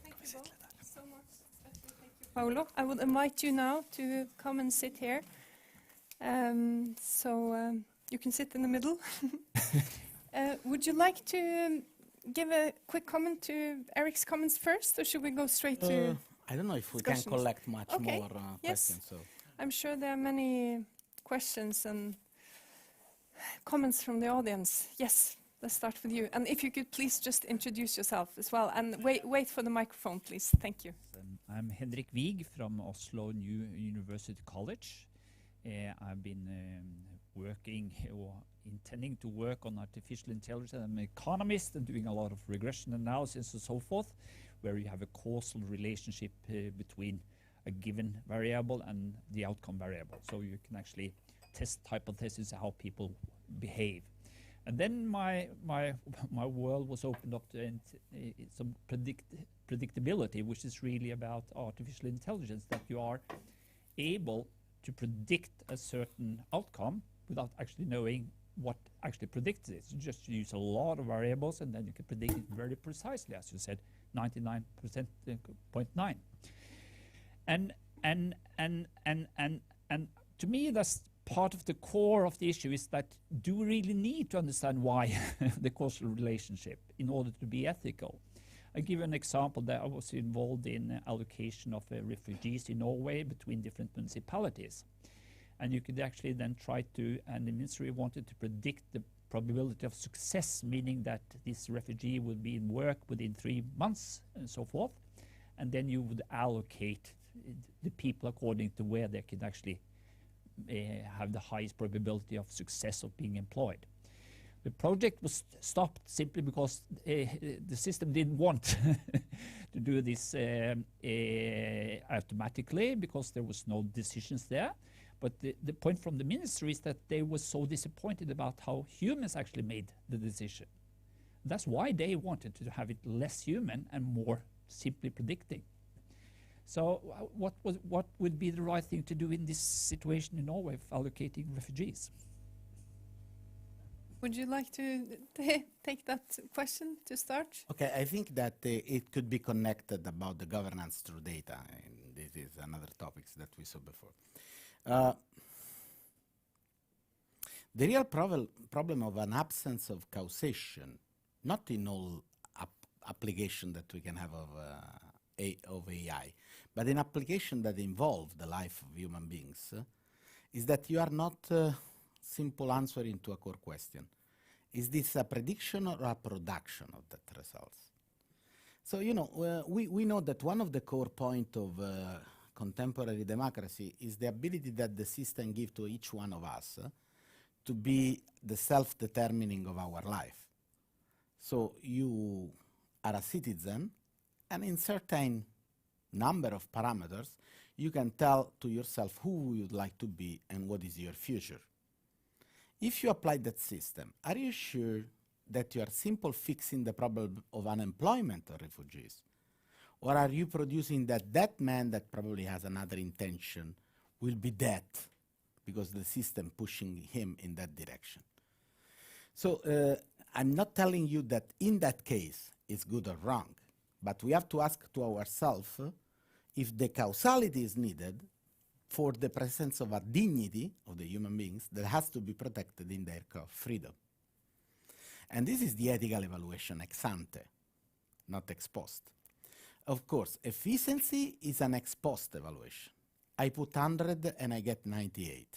Thank you both so much. Especially thank you, Paolo. I would invite you now to come and sit here. You can sit in the middle. Would you like to give a quick comment to Eric's comments first, or should we go straight to I don't know if we can discussions? collect much Okay, more yes. questions. So. I'm sure there are many questions and comments from the audience. Yes, let's start with you. And if you could please just introduce yourself as well. And wait for the microphone, please. Thank you. I'm Henrik Wiig from Oslo New University College. I've been working or intending to work on artificial intelligence. I'm an economist and doing a lot of regression analysis and so forth, where you have a causal relationship between a given variable and the outcome variable. So you can actually test hypotheses how people behave. And then my world was opened up to some predictability, which is really about artificial intelligence, that you are able to predict a certain outcome without actually knowing what actually predicts it. You just use a lot of variables and then you can predict it very precisely, as you said, 99.9. And to me, that's part of the core of the issue, is that do we really need to understand why the causal relationship in order to be ethical? I give an example that I was involved in allocation of refugees in Norway between different municipalities. And you could actually then try to, and the ministry wanted to predict the probability of success, meaning that this refugee would be in work within 3 months and so forth. And then you would allocate the people according to where they could actually have the highest probability of success of being employed. The project was stopped simply because the system didn't want to do this automatically, because there was no decisions there. But the point from the ministry is that they were so disappointed about how humans actually made the decision. That's why they wanted to have it less human and more simply predicting. So what would be the right thing to do in this situation in Norway of allocating refugees? Would you like to take that question to start? Okay, I think that it could be connected about the governance through data. And this is another topic that we saw before. The real problem of an absence of causation, not in all application that we can have of AI, but in application that involve the life of human beings, is that you are not simple answering to a core question. Is this a prediction or a production of that results? So, you know, we know that one of the core points of contemporary democracy is the ability that the system gives to each one of us to be the self-determining of our life. So you are a citizen, and in certain number of parameters, you can tell to yourself who you would like to be and what is your future. If you apply that system, are you sure that you are simply fixing the problem of unemployment of refugees? Or are you producing that man that probably has another intention will be dead because the system pushing him in that direction? So I'm not telling you that in that case it's good or wrong, but we have to ask to ourselves if the causality is needed for the presence of a dignity of the human beings that has to be protected in their freedom. And this is the ethical evaluation ex ante, not ex post. Of course, efficiency is an ex post evaluation. I put 100 and I get 98.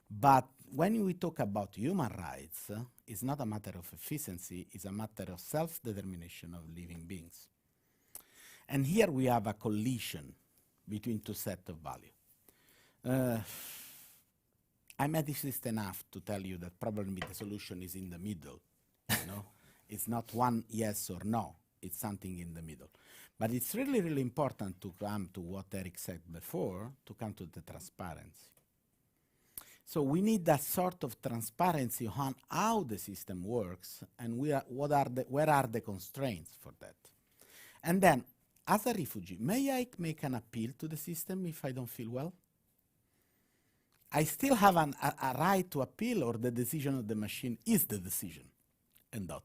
But when we talk about human rights, it's not a matter of efficiency, it's a matter of self-determination of living beings. And here we have a collision between two sets of value. I'm ethicist enough to tell you that probably the solution is in the middle. You know? It's not one yes or no, it's something in the middle. But it's really, really important to come to what Eric said before, to come to the transparency. So we need that sort of transparency on how the system works and where are the constraints for that. And then, as a refugee, may I make an appeal to the system if I don't feel well? I still have a right to appeal, or the decision of the machine is the decision, and dot.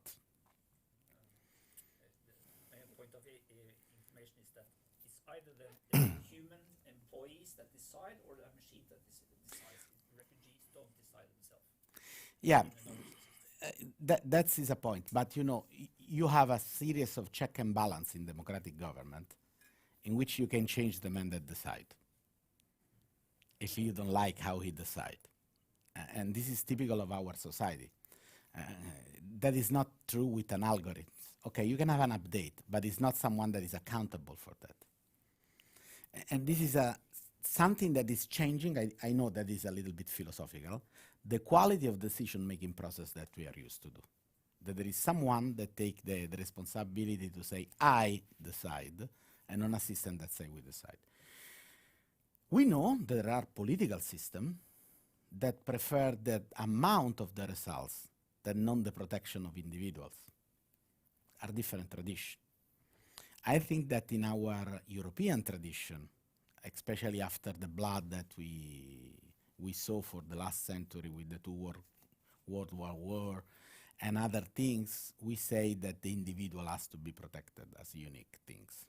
The main point of information is that it's either the human employees that decide or the machine that decides. Refugees don't decide themselves. Yeah, that is a point. But you know, you have a series of check and balance in democratic government in which you can change the man that decide if you don't like how he decide. And this is typical of our society. That is not true with an algorithm. Okay, you can have an update, but it's not someone that is accountable for that. And this is something that is changing. I know that is a little bit philosophical. The quality of decision-making process that we are used to do. That there is someone that take the responsibility to say, I decide, and not a system that say we decide. We know there are political systems that prefer that amount of the results than not the protection of individuals. Are different traditions. I think that in our European tradition, especially after the blood that we saw for the last century with the World War and other things, we say that the individual has to be protected as unique things.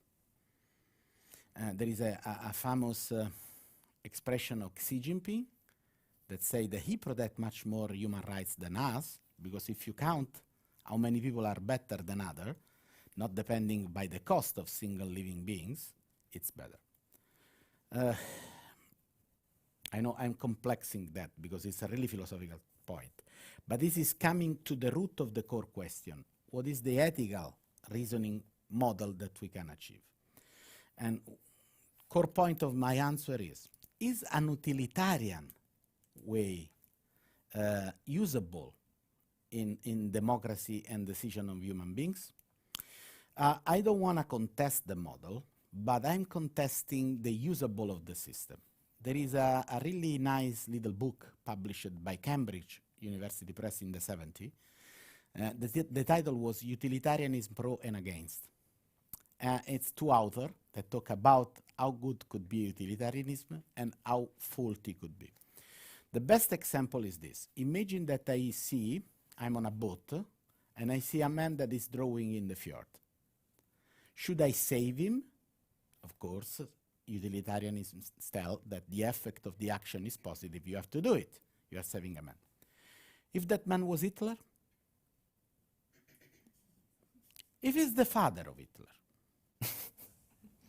There is a famous expression of Xi Jinping that say that he protects much more human rights than us, because if you count how many people are better than others, not depending by the cost of single living beings, it's better. I know I'm complexing that because it's a really philosophical point, but this is coming to the root of the core question. What is the ethical reasoning model that we can achieve? And core point of my answer is an utilitarian way usable in democracy and decision of human beings? I don't want to contest the model, but I'm contesting the usable of the system. There is a really nice little book published by Cambridge University Press in the 70s. The title was Utilitarianism Pro and Against. It's two authors that talk about how good could be utilitarianism and how faulty could be. The best example is this. Imagine that I'm on a boat, and I see a man that is drawing in the fjord. Should I save him? Of course, utilitarianism tells that the effect of the action is positive. You have to do it. You are saving a man. If that man was Hitler? If he's the father of Hitler?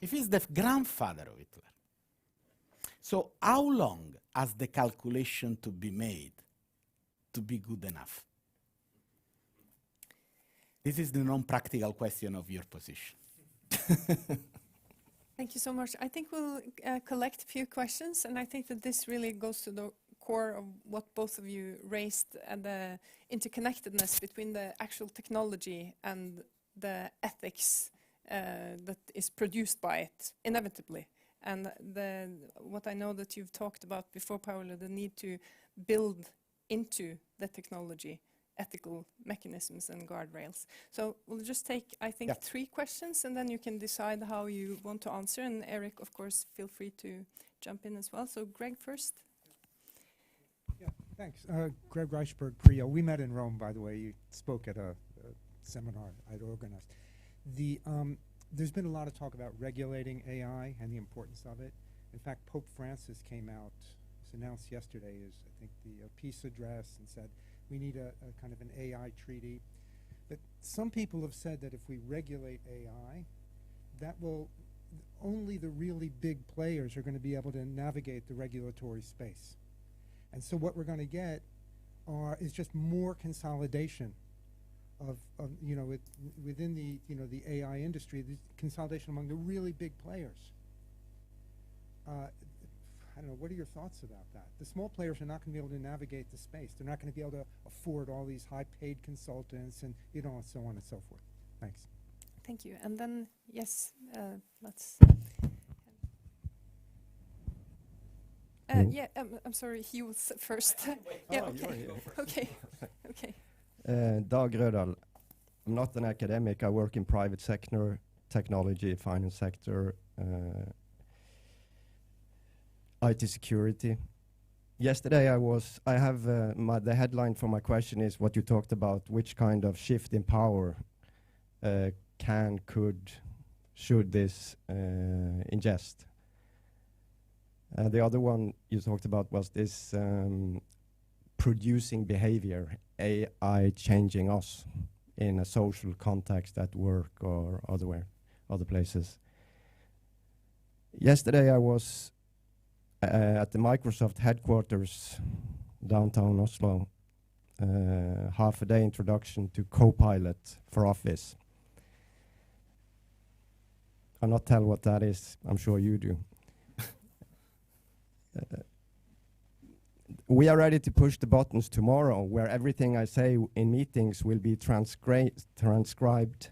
If he's the grandfather of Hitler? So how long has the calculation to be made to be good enough? This is the non-practical question of your position. Thank you so much. I think we'll collect a few questions, and I think that this really goes to the core of what both of you raised, and the interconnectedness between the actual technology and the ethics that is produced by it, inevitably. And what I know that you've talked about before, Paolo, the need to build into the technology ethical mechanisms and guardrails. So we'll just take, I think, 3 questions, and then you can decide how you want to answer. And Eric, of course, feel free to jump in as well. So Greg first. Yeah, thanks. Greg Reichberg, PRIO. We met in Rome, by the way. You spoke at a seminar I'd organized. There's been a lot of talk about regulating AI and the importance of it. In fact, Pope Francis came out, it was announced yesterday, I think the peace address, and said we need a kind of an AI treaty. But some people have said that if we regulate AI, that will, only the really big players are going to be able to navigate the regulatory space. And so what we're going to get is just more consolidation of within the AI industry, the consolidation among the really big players. I don't know, what are your thoughts about that? The small players are not going to be able to navigate the space. They're not going to be able to afford all these high-paid consultants and and so on and so forth. Thanks. Thank you. And then, yes, let's... Yeah, I'm sorry, he was first. Yeah, okay. Okay, okay. Dag Rødahl. I'm not an academic. I work in private sector, technology, finance sector, IT security. Yesterday the headline for my question is what you talked about, which kind of shift in power should this ingest? The other one you talked about was this producing behavior, AI changing us in a social context at work or other places. Yesterday I was at the Microsoft headquarters downtown Oslo, half a day introduction to Copilot for Office. I'll not tell what that is, I'm sure you do. We are ready to push the buttons tomorrow where everything I say in meetings will be transcribed,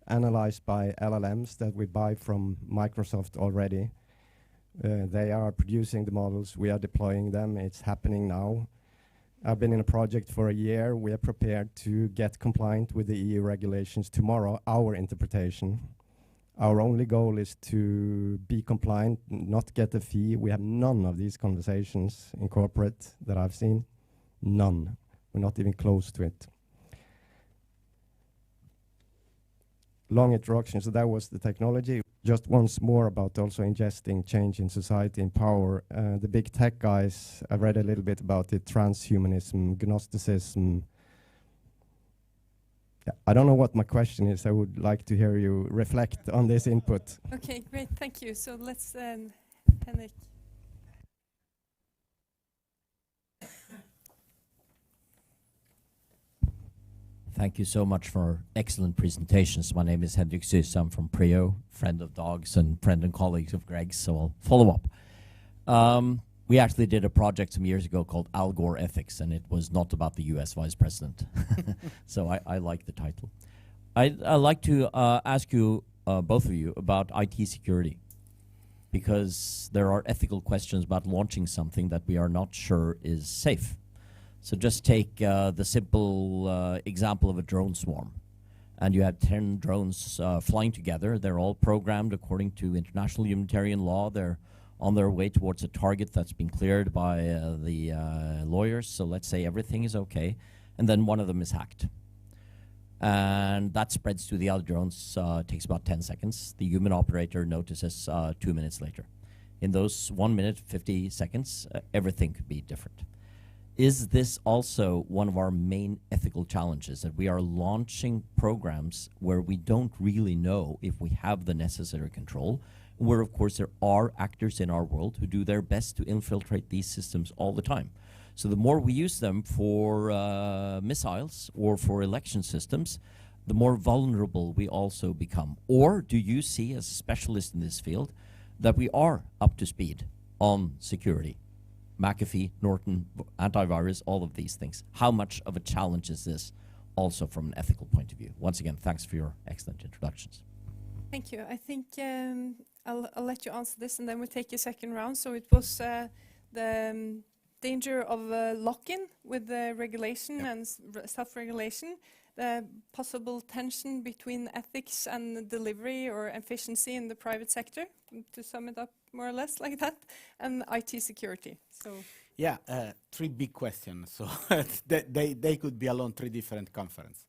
analyzed by LLMs that we buy from Microsoft already. They are producing the models, we are deploying them, it's happening now. I've been in a project for a year, we are prepared to get compliant with the EU regulations tomorrow, our interpretation. Our only goal is to be compliant, not get a fee. We have none of these conversations in corporate that I've seen. None. We're not even close to it. Long introduction, so that was the technology. Just once more about also ingesting change in society and power. The big tech guys, I read a little bit about it, transhumanism, Gnosticism. I don't know what my question is. I would like to hear you reflect on this input. Okay, great, thank you. So let's, Henrik. Thank you so much for excellent presentations. My name is Henrik Syss. I'm from Prio, friend of Dogs and friend and colleagues of Greg's, so I'll follow up. We actually did a project some years ago called Algorethics, and it was not about the US Vice President. So I like the title. I'd like to ask you, both of you, about IT security, because there are ethical questions about launching something that we are not sure is safe. So just take the simple example of a drone swarm. And you have 10 drones flying together. They're all programmed according to international humanitarian law. They're on their way towards a target that's been cleared by the lawyers. So let's say everything is okay. And then one of them is hacked. And that spreads to the other drones. Takes about 10 seconds. The human operator notices 2 minutes later. In those 1 minute, 50 seconds, everything could be different. Is this also one of our main ethical challenges, that we are launching programs where we don't really know if we have the necessary control, where of course there are actors in our world who do their best to infiltrate these systems all the time? So the more we use them for missiles or for election systems, the more vulnerable we also become. Or do you see, as a specialist in this field, that we are up to speed on security? McAfee, Norton, antivirus, all of these things. How much of a challenge is this also from an ethical point of view? Once again, thanks for your excellent introductions. Thank you. I think I'll let you answer this and then we'll take a second round. So it was the danger of lock-in with the regulation and self-regulation, the possible tension between ethics and delivery or efficiency in the private sector, to sum it up more or less like that, and IT security. So yeah, 3 big questions. So they could be alone 3 different conferences.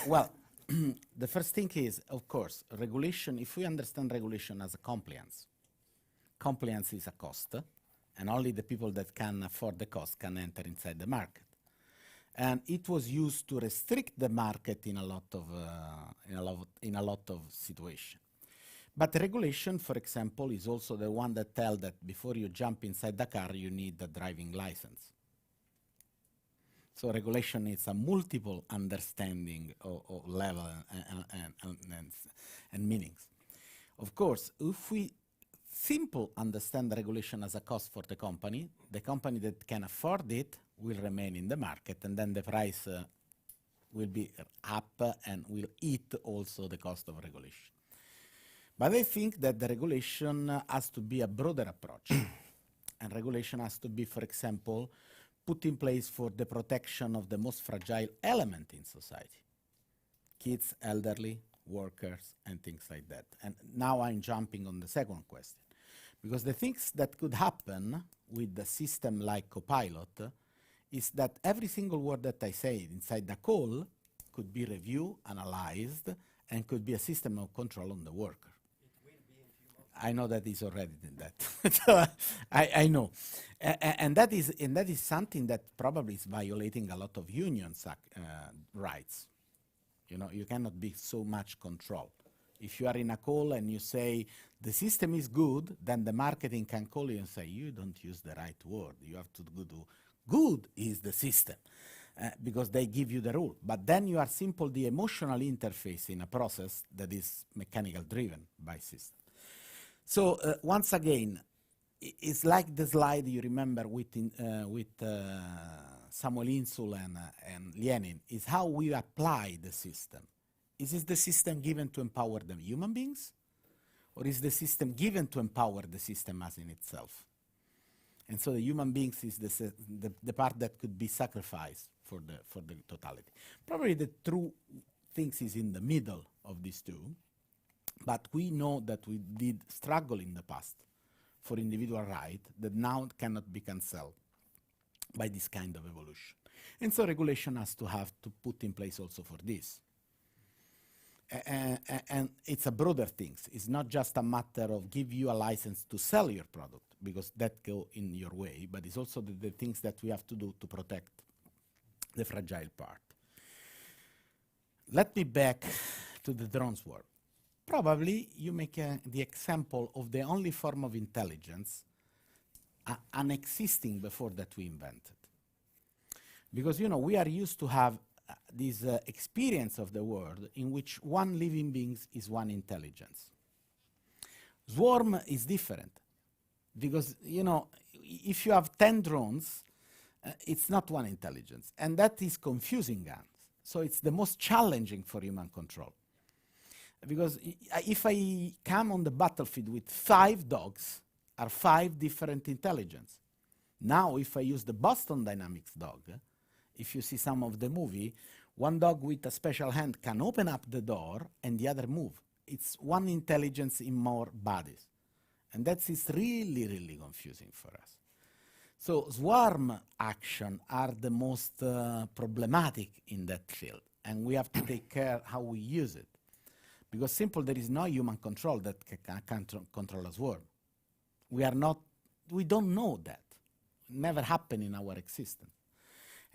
Well, the first thing is, of course, regulation. If we understand regulation as a compliance, compliance is a cost, and only the people that can afford the cost can enter inside the market. And it was used to restrict the market in a lot of situations. But regulation, for example, is also the one that tells that before you jump inside the car, you need a driving license. So regulation is a multiple understanding of level and meanings. Of course, if we simple understand the regulation as a cost for the company that can afford it will remain in the market, and then the price will be up and will eat also the cost of regulation. But I think that the regulation has to be a broader approach. And regulation has to be, for example, put in place for the protection of the most fragile element in society. Kids, elderly, workers, and things like that. And now I'm jumping on the second question. Because the things that could happen with the system like Copilot is that every single word that I say inside the call could be reviewed, analyzed, and could be a system of control on the worker. I know that is already in that. So I know. And that is something that probably is violating a lot of unions' rights. You know, you cannot be so much control. If you are in a call and you say the system is good, then the marketing can call you and say you don't use the right word. You have to do good is the system because they give you the rule. But then you are simply the emotional interface in a process that is mechanical driven by system. So once again, it's like the slide you remember with Samuel Insull and Lenin, is how we apply the system. Is this the system given to empower the human beings? Or is the system given to empower the system as in itself? And so the human beings is the part that could be sacrificed for the totality. Probably the true things is in the middle of these two. But we know that we did struggle in the past for individual right that now cannot be cancelled by this kind of evolution. And so regulation has to have to put in place also for this. And it's a broader thing. It's not just a matter of give you a license to sell your product, because that go in your way, but it's also the things that we have to do to protect the fragile part. Let me back to the drone swarm. Probably you make the example of the only form of intelligence unexisting before that we invented. Because, you know, we are used to have this experience of the world in which one living being is one intelligence. Swarm is different because, you know, if you have 10 drones, it's not one intelligence, and that is confusing us. So it's the most challenging for human control. Because if I come on the battlefield with 5 dogs, are 5 different intelligence. Now, if I use the Boston Dynamics dog, if you see some of the movie, one dog with a special hand can open up the door and the other move. It's one intelligence in more bodies. And that is really, really confusing for us. So swarm action are the most problematic in that field. And we have to take care how we use it. Because simple, there is no human control that can control a swarm. We don't know that. Never happened in our existence.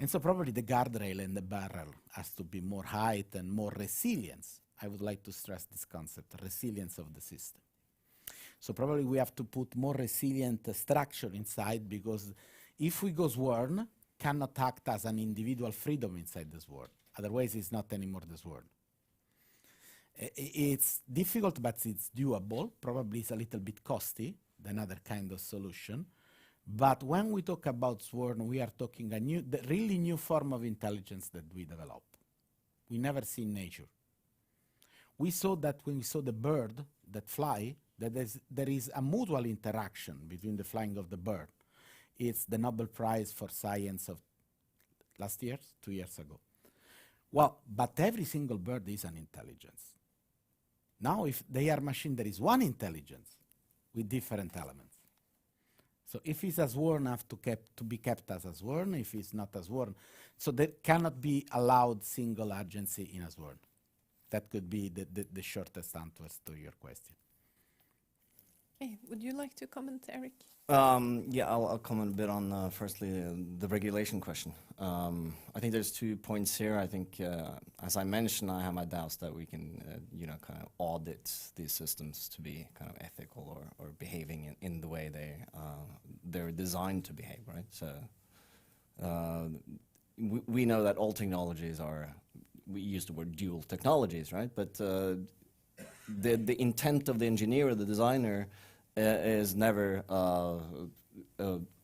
And so probably the guardrail and the barrel has to be more height and more resilience. I would like to stress this concept, resilience of the system. So probably we have to put more resilient structure inside, because if we go swarm, cannot act as an individual freedom inside the swarm. Otherwise, it's not anymore the swarm. It's difficult, but it's doable. Probably it's a little bit costly than other kind of solution. But when we talk about swarm, we are talking the really new form of intelligence that we develop. We never see in nature. We saw that when we saw the bird that fly, that there is a mutual interaction between the flying of the bird. It's the Nobel Prize for Science of last year, 2 years ago. Well, but every single bird is an intelligence. Now, if they are machine, there is one intelligence with different elements. So if it's a swarm, have to be kept as a swarm. If it's not a swarm, so there cannot be allowed single agency in a swarm. That could be the shortest answer to your question. Okay, would you like to comment, Eric? Yeah, I'll comment a bit on, firstly, the regulation question. I think there's 2 points here. I think, as I mentioned, I have my doubts that we can, kind of audit these systems to be kind of ethical or behaving in the way they're designed to behave, right? So we know that all technologies are, we use the word dual technologies, right? But the intent of the engineer or the designer is never a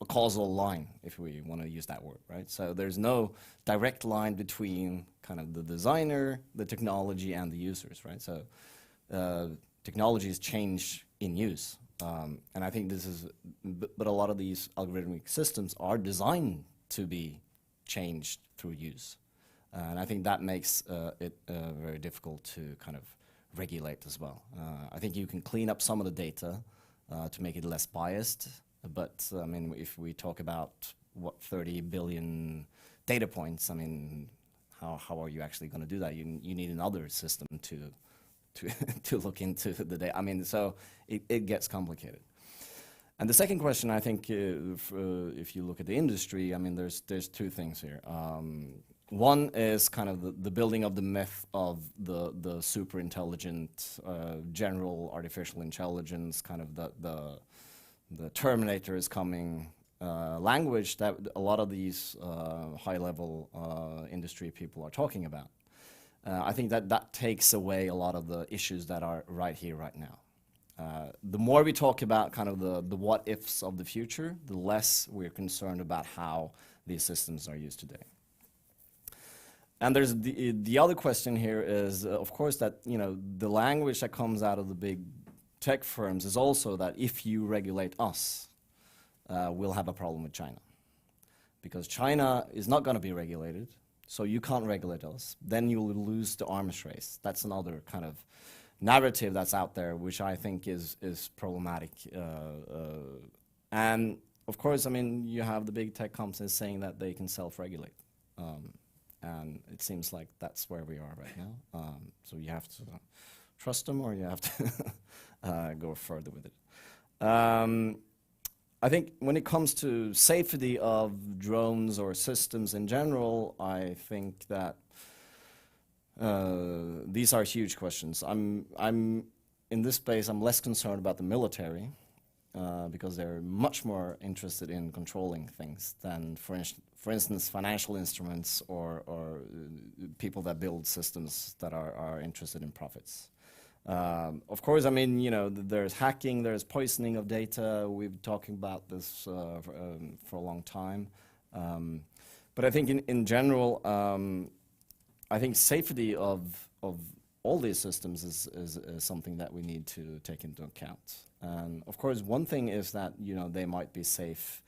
causal line, if we want to use that word, right? So there's no direct line between kind of the designer, the technology, and the users, right? So technologies change in use, And I think this is, but a lot of these algorithmic systems are designed to be changed through use. And I think that makes it very difficult to kind of regulate as well. I think you can clean up some of the data to make it less biased, but I mean, if we talk about what 30 billion data points, I mean, how are you actually going to do that? You need another system to to look into the data. I mean, so it gets complicated. And the second question, I think, if you look at the industry, I mean, there's two things here. One is kind of the building of the myth of the super intelligent, general artificial intelligence, kind of the Terminator is coming language that a lot of these high-level industry people are talking about. I think that takes away a lot of the issues that are right here, right now. The more we talk about kind of the what-ifs of the future, the less we're concerned about how these systems are used today. And there's the other question here is, of course, that the language that comes out of the big tech firms is also that if you regulate us, we'll have a problem with China. Because China is not going to be regulated, so you can't regulate us. Then you will lose the arms race. That's another kind of narrative that's out there, which I think is problematic. And of course, I mean, you have the big tech companies saying that they can self-regulate. And it seems like that's where we are right now. So you have to trust them, or you have to go further with it. I think when it comes to safety of drones or systems in general, I think that these are huge questions. I'm in this space, I'm less concerned about the military because they're much more interested in controlling things than, for instance, financial instruments or people that build systems that are interested in profits. Of course, I mean, there's hacking, there's poisoning of data. We've been talking about this for a long time. But I think in general, I think safety of all these systems is something that we need to take into account. And of course, one thing is that they might be safe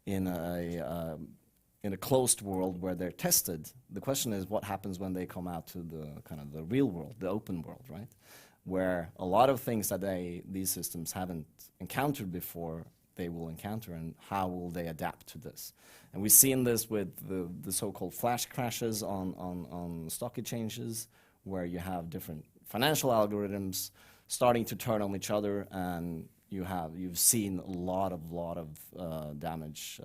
in a closed world where they're tested. The question is, what happens when they come out to the kind of the real world, the open world, right? Where a lot of things that these systems haven't encountered before, they will encounter, and how will they adapt to this? And we've seen this with the so-called flash crashes on stock exchanges, where you have different financial algorithms starting to turn on each other, and you've seen a lot of damage,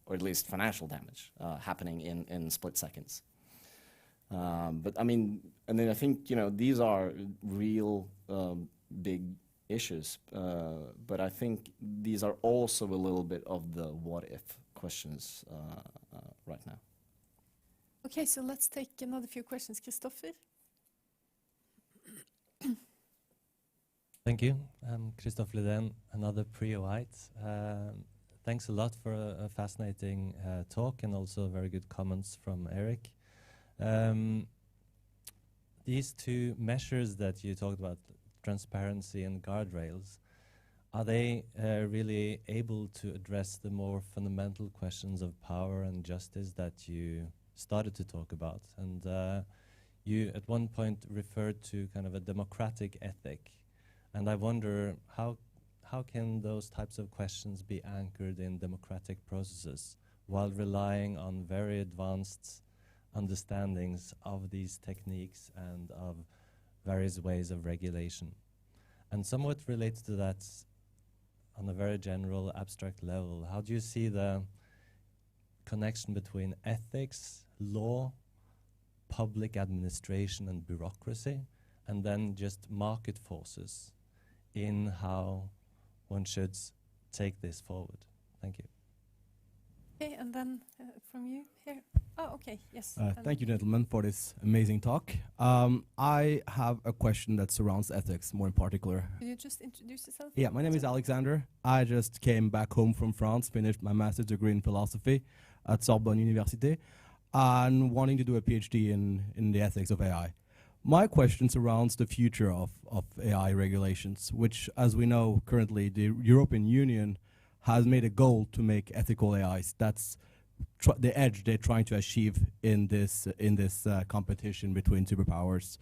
or at least financial damage, happening in split seconds. But I mean, and then I think these are real big issues, but I think these are also a little bit of the what-if questions right now. Okay, so let's take another few questions. Christopher? Thank you. I'm Christophe Leden, another Prioite. Thanks a lot for a fascinating talk, and also very good comments from Eric. These two measures that you talked about, transparency and guardrails, are they really able to address the more fundamental questions of power and justice that you started to talk about? And you at one point referred to kind of a democratic ethic, and I wonder how can those types of questions be anchored in democratic processes while relying on very advanced understandings of these techniques and of various ways of regulation. And somewhat related to that, on a very general abstract level, how do you see the connection between ethics, law, public administration and bureaucracy, and then just market forces in how one should take this forward? Thank you. Okay, and then from you here. Oh, okay, yes. Thank you, gentlemen, for this amazing talk. I have a question that surrounds ethics, more in particular. Could you just introduce yourself? Yeah, my name is Alexander. I just came back home from France, finished my master's degree in philosophy at Sorbonne Université, and wanting to do a PhD in the ethics of AI. My question surrounds the future of AI regulations, which, as we know currently, the European Union has made a goal to make ethical AIs. That's the edge they're trying to achieve in this competition between superpowers.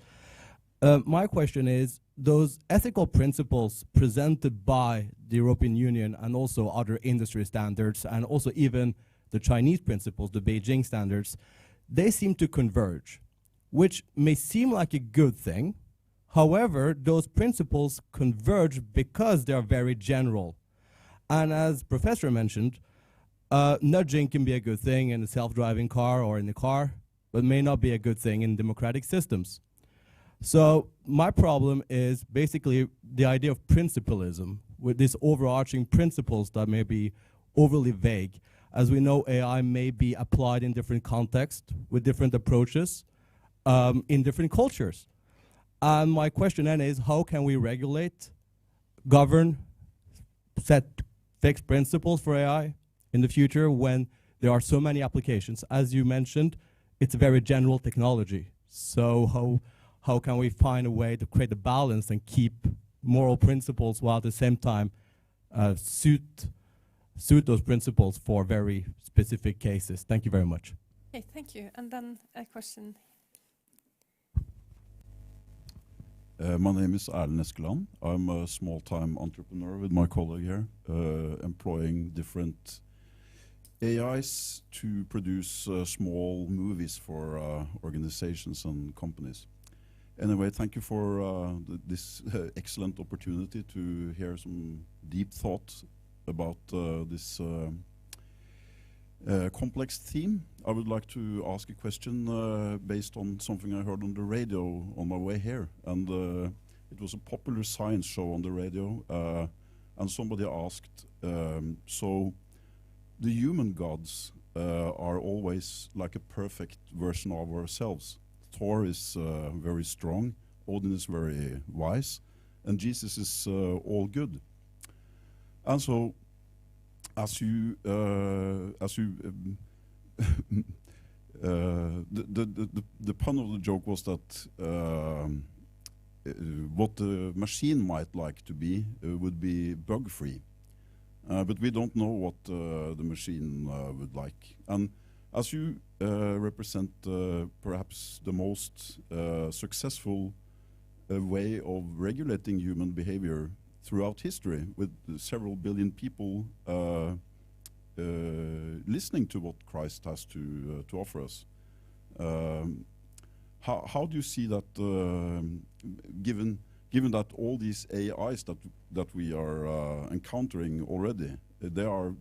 My question is, those ethical principles presented by the European Union and also other industry standards and also even the Chinese principles, the Beijing standards, they seem to converge, which may seem like a good thing. However, those principles converge because they are very general. And as Professor mentioned, nudging can be a good thing in a self-driving car or in a car, but may not be a good thing in democratic systems. So my problem is basically the idea of principalism, with these overarching principles that may be overly vague. As we know, AI may be applied in different contexts, with different approaches, in different cultures. And my question then is, how can we regulate, govern, set fixed principles for AI in the future when there are so many applications? As you mentioned, it's a very general technology. So how can we find a way to create a balance and keep moral principles while at the same time suit those principles for very specific cases? Thank you very much. Okay, thank you. And then a question. My name is Erlend Eskeland. I'm a small-time entrepreneur with my colleague here, employing different AIs to produce small movies for organizations and companies. Anyway, thank you for this excellent opportunity to hear some deep thought about this complex theme. I would like to ask a question based on something I heard on the radio on my way here. And it was a popular science show on the radio. And somebody asked, so the human gods are always like a perfect version of ourselves. Thor is very strong, Odin is very wise, and Jesus is all good. And so, as you the pun of the joke was that what the machine might like to be would be bug-free, but we don't know what the machine would like. And as you represent perhaps the most successful way of regulating human behavior throughout history, with several billion people listening to what Christ has to offer us. How do you see that, given that all these AIs that we are encountering already, they are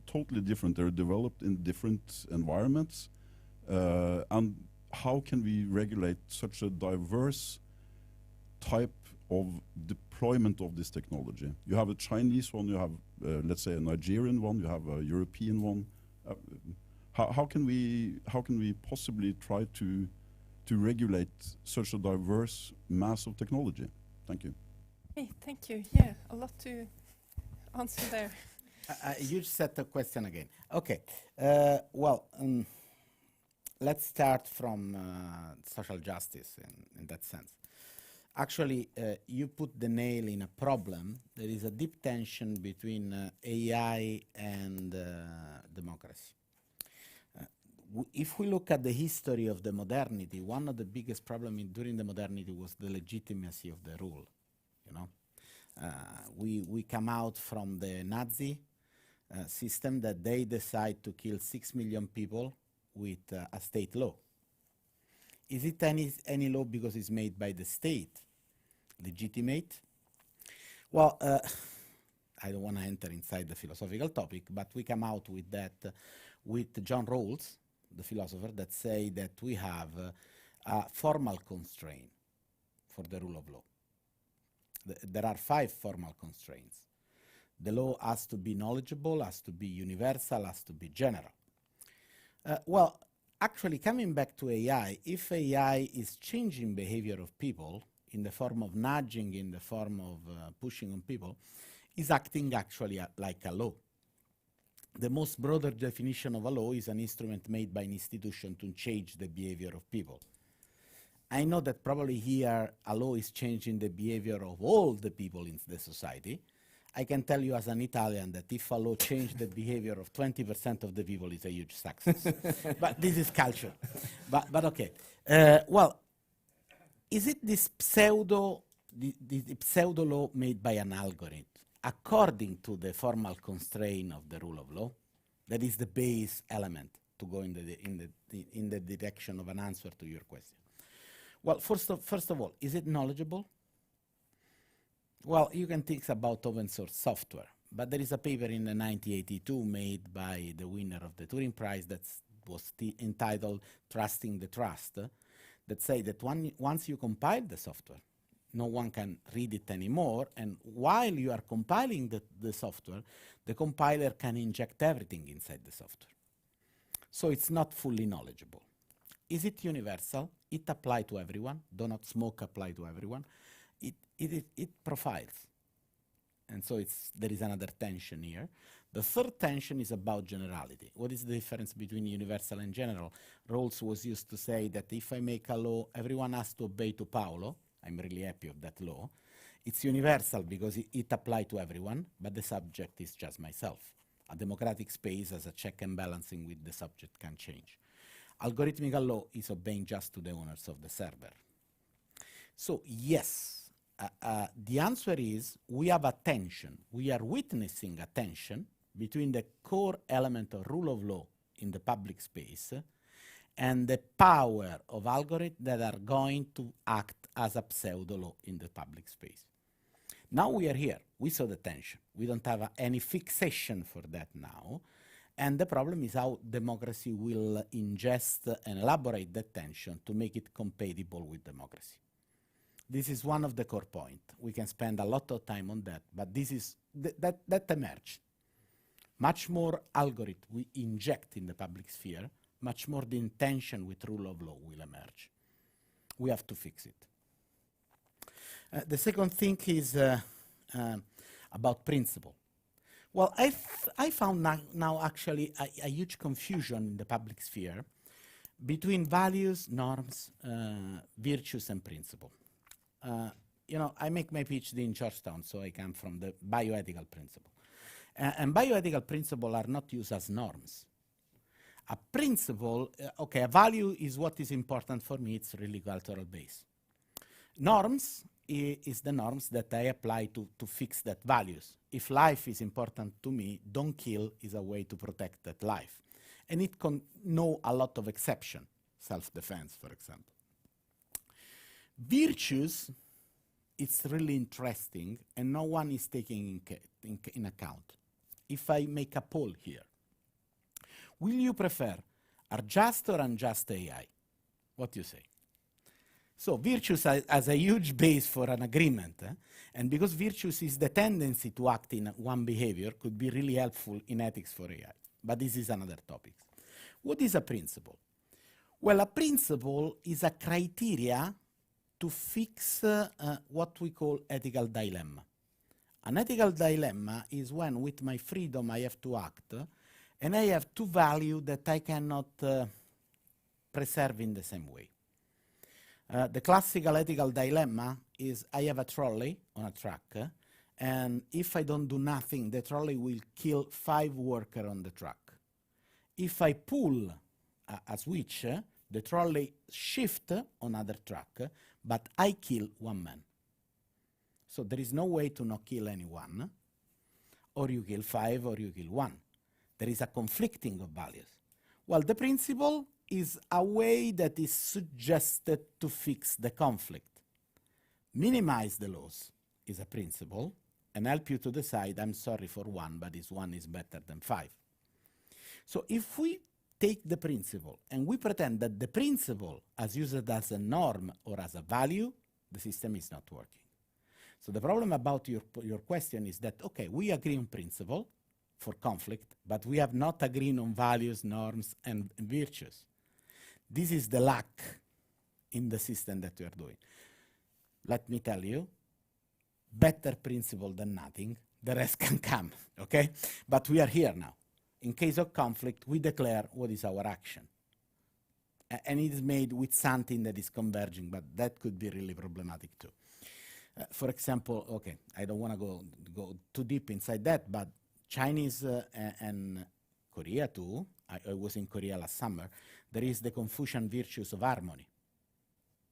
totally different. They're developed in different environments. And how can we regulate such a diverse type of deployment of this technology? You have a Chinese one, you have, let's say, a Nigerian one, you have a European one. How can we possibly try to regulate such a diverse mass of technology? Thank you. Hey, thank you. Yeah, a lot to answer there. You set the question again. Okay. Let's start from social justice in that sense. Actually, you put the nail in a problem. There is a deep tension between AI and democracy. If we look at the history of the modernity, one of the biggest problems during the modernity was the legitimacy of the rule. You know, we come out from the Nazi system that they decide to kill 6 million people with a state law. Is it any law because it's made by the state legitimate? Well, I don't want to enter inside the philosophical topic, but we come out with that with John Rawls, the philosopher, that say that we have a formal constraint for the rule of law. There are 5 formal constraints. The law has to be knowledgeable, has to be universal, has to be general. Well, actually, coming back to AI, if AI is changing behavior of people in the form of nudging, in the form of pushing on people, is acting actually like a law. The most broader definition of a law is an instrument made by an institution to change the behavior of people. I know that probably here a law is changing the behavior of all the people in the society. I can tell you as an Italian that if a law changed the behavior of 20% of the people, it's a huge success. But this is culture. But okay. Well, is it this pseudo law made by an algorithm according to the formal constraint of the rule of law? That is the base element to go in the direction of an answer to your question. Well, first of all, is it knowledgeable? Well, you can think about open source software, but there is a paper in 1982 made by the winner of the Turing Prize that was entitled Trusting the Trust, that say that once you compile the software, no one can read it anymore, and while you are compiling the software, the compiler can inject everything inside the software. So it's not fully knowledgeable. Is it universal? It applies to everyone. Do not smoke apply to everyone. It profiles. And so there is another tension here. The third tension is about generality. What is the difference between universal and general? Rawls was used to say that if I make a law, everyone has to obey to Paolo. I'm really happy of that law. It's universal because it applies to everyone, but the subject is just myself. A democratic space as a check and balancing with the subject can change. Algorithmic law is obeying just to the owners of the server. So yes, the answer is we have a tension. We are witnessing a tension between the core element of rule of law in the public space and the power of algorithms that are going to act as a pseudo-law in the public space. Now we are here. We saw the tension. We don't have any fixation for that now. And the problem is how democracy will ingest and elaborate that tension to make it compatible with democracy. This is one of the core points. We can spend a lot of time on that, but this is that emerged. Much more algorithm we inject in the public sphere, much more the intention with rule of law will emerge. We have to fix it. The second thing is about principle. Well, I found now actually a huge confusion in the public sphere between values, norms, virtues, and principle. You know, I make my PhD in Georgetown, so I come from the bioethical principle. And bioethical principles are not used as norms. A principle, okay, a value is what is important for me, it's really cultural based. Norms is the norms that I apply to fix that values. If life is important to me, don't kill is a way to protect that life. And it can know a lot of exception, self-defense, for example. Virtues, it's really interesting, and no one is taking in account. If I make a poll here, will you prefer just or unjust AI? What do you say? So virtues as a huge base for an agreement, and because virtues is the tendency to act in one behavior, could be really helpful in ethics for AI. But this is another topic. What is a principle? Well, a principle is a criteria to fix what we call ethical dilemma. An ethical dilemma is when with my freedom I have to act, and I have two values that I cannot preserve in the same way. The classical ethical dilemma is I have a trolley on a truck, and if I don't do nothing, the trolley will kill 5 workers on the truck. If I pull a switch, the trolley shifts on another truck, but I kill 1 man. So there is no way to not kill anyone, or you kill 5 or you kill 1. There is a conflicting of values. Well, the principle is a way that is suggested to fix the conflict. Minimize the loss is a principle and help you to decide, I'm sorry for 1, but this 1 is better than 5. So if we take the principle and we pretend that the principle as used as a norm or as a value, the system is not working. So the problem about your question is that, okay, we agree on principle for conflict, but we have not agreed on values, norms, and virtues. This is the lack in the system that we are doing. Let me tell you, better principle than nothing, the rest can come, okay? But we are here now. In case of conflict, we declare what is our action. And it is made with something that is converging, but that could be really problematic too. For example, okay, I don't want to go too deep inside that, but Chinese and Korea too, I was in Korea last summer, there is the Confucian virtues of harmony.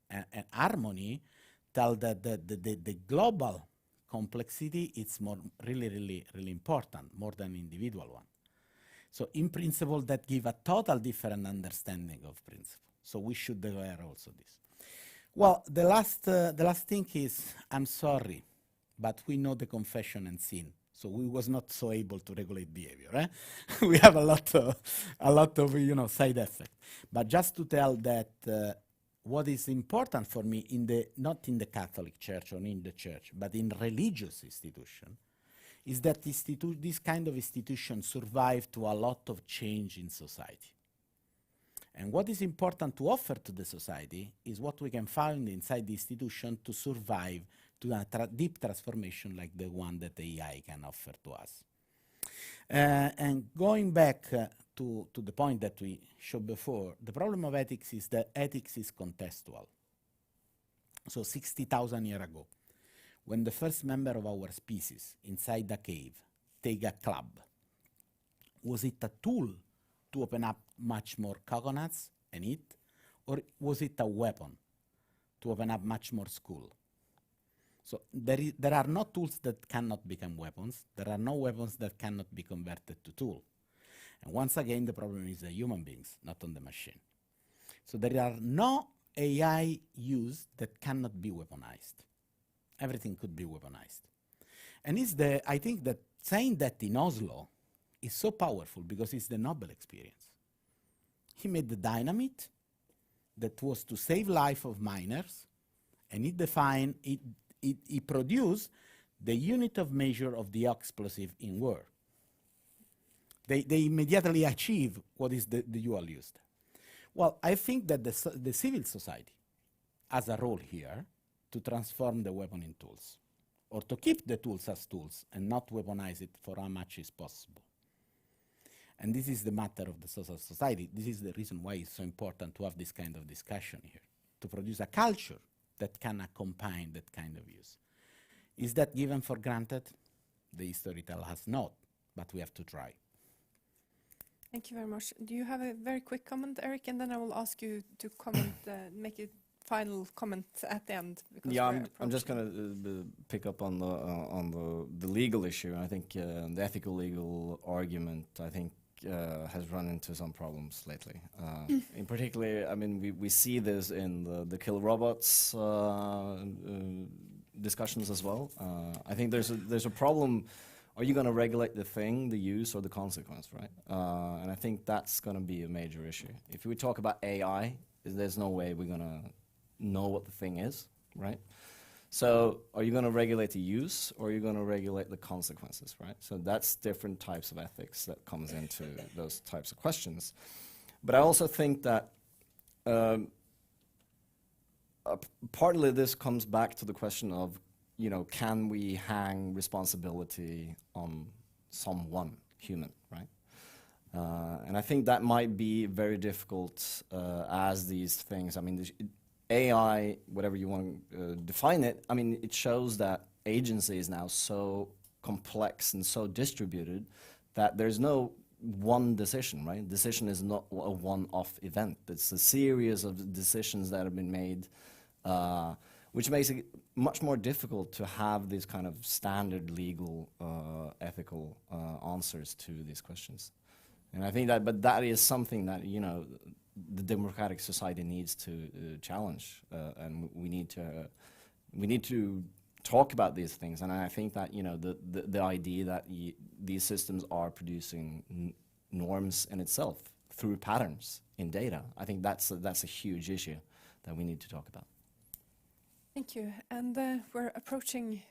And harmony tell that the global complexity is more really important, more than individual one. So in principle, that give a total different understanding of principle. So we should declare also this. Well, the last thing is, I'm sorry, but we know the confession and sin. So we was not so able to regulate behavior. Eh? We have a lot of side effects. But just to tell that what is important for me not in the Catholic Church or in the church, but in religious institution, is that this kind of institution survive to a lot of change in society. And what is important to offer to the society is what we can find inside the institution to survive to a deep transformation like the one that AI can offer to us. And going back to the point that we showed before, the problem of ethics is that ethics is contextual. So 60,000 years ago, when the first member of our species inside a cave take a club, was it a tool to open up much more coconuts and eat, or was it a weapon to open up much more school? So there are no tools that cannot become weapons. There are no weapons that cannot be converted to tool. And once again, the problem is the human beings, not on the machine. So there are no AI used that cannot be weaponized. Everything could be weaponized. And I think that saying that in Oslo is so powerful because it's the Nobel experience. He made the dynamite that was to save life of miners, and he produced the unit of measure of the explosive in war. They immediately achieve what is the dual used. Well, I think that the civil society has a role here to transform the weapon in tools, or to keep the tools as tools and not weaponize it for how much is possible. And this is the matter of the social society. This is the reason why it's so important to have this kind of discussion here, to produce a culture that can accompany that kind of use. Is that given for granted? The history tells us not, but we have to try. Thank you very much. Do you have a very quick comment, Eric? And then I will ask you to comment, make a final comment at the end. Yeah, I'm just going to pick up on the legal issue. I think the ethical legal argument, I think, has run into some problems lately. In particular, I mean, we see this in the kill robots discussions as well. I think there's a problem. Are you going to regulate the thing, the use, or the consequence, right? And I think that's going to be a major issue. If we talk about AI, there's no way we're going to know what the thing is, right? So are you going to regulate the use, or are you going to regulate the consequences, right? So that's different types of ethics that comes into those types of questions. But I also think that partly this comes back to the question of, you know, can we hang responsibility on someone, human, right? And I think that might be very difficult as these things, I mean, AI, whatever you want to define it, I mean, it shows that agency is now so complex and so distributed that there's no one decision, right? Decision is not a one-off event. It's a series of decisions that have been made, which makes it much more difficult to have these kind of standard legal, ethical answers to these questions. And I think that, but that is something that, you know, the democratic society needs to challenge, and we need to talk about these things. And I think that, you know, the idea that these systems are producing norms in itself through patterns in data, I think that's a huge issue that we need to talk about. Thank you. And we're approaching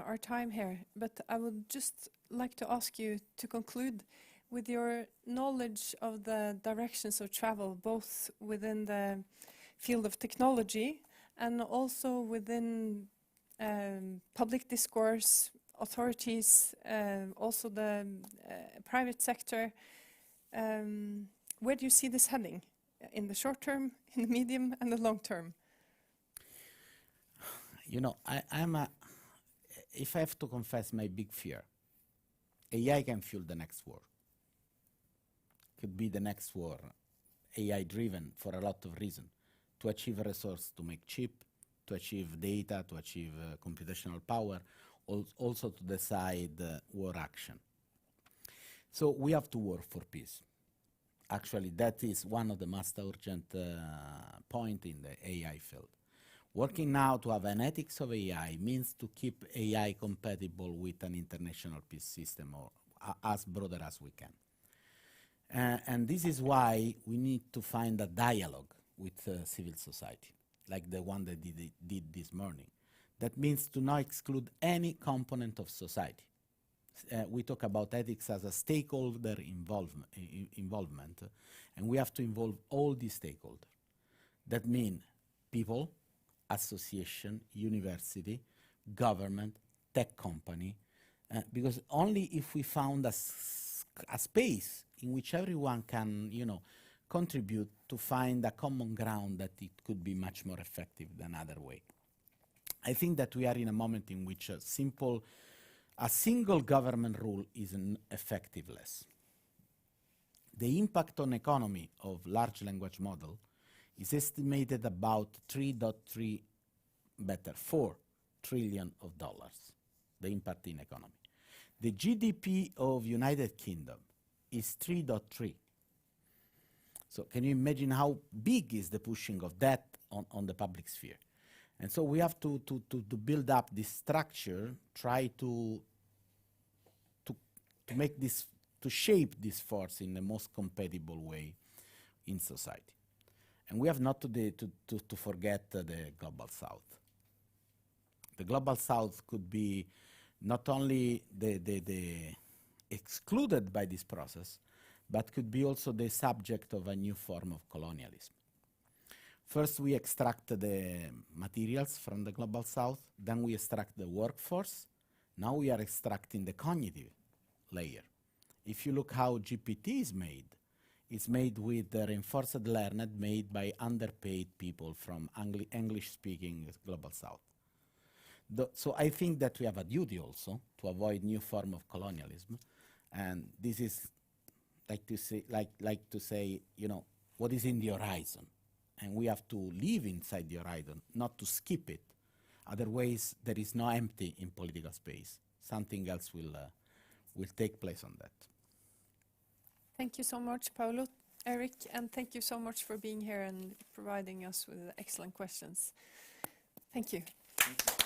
our time here, but I would just like to ask you to conclude with your knowledge of the directions of travel, both within the field of technology and also within public discourse, authorities, also the private sector. Where do you see this heading? in the short term, in the medium, and the long term? You know, if I have to confess my big fear, AI can fuel the next war. Could be the next war, AI driven for a lot of reasons, to achieve a resource, to make chip, to achieve data, to achieve computational power, also to decide war action. So we have to work for peace. Actually, that is one of the most urgent points in the AI field. Working now to have an ethics of AI means to keep AI compatible with an international peace system, or as broader as we can. And this is why we need to find a dialogue with civil society, like the one that did this morning. That means to not exclude any component of society. We talk about ethics as a stakeholder involvement, and we have to involve all the stakeholders. That means people, association, university, government, tech company, because only if we found a space in which everyone can, contribute to find a common ground, that it could be much more effective than other way. I think that we are in a moment in which a single government rule is effectiveless. The impact on economy of large language model is estimated about 4 trillion of dollars, the impact in economy. The GDP of United Kingdom is 3.3. So can you imagine how big is the pushing of that on the public sphere? And so we have to build up this structure, try to make this, to shape this force in the most compatible way in society. And we have not to forget the Global South. The Global South could be not only the excluded by this process, but could be also the subject of a new form of colonialism. First, we extract the materials from the Global South, then we extract the workforce. Now we are extracting the cognitive layer. If you look how GPT is made, it's made with the reinforced learning made by underpaid people from English-speaking Global South. So I think that we have a duty also to avoid new form of colonialism, and this is like to say, what is in the horizon, and we have to live inside the horizon, not to skip it. Otherwise, there is no empty in political space. Something else will take place on that. Thank you so much, Paolo, Eric, and thank you so much for being here and providing us with excellent questions. Thank you. Thank you.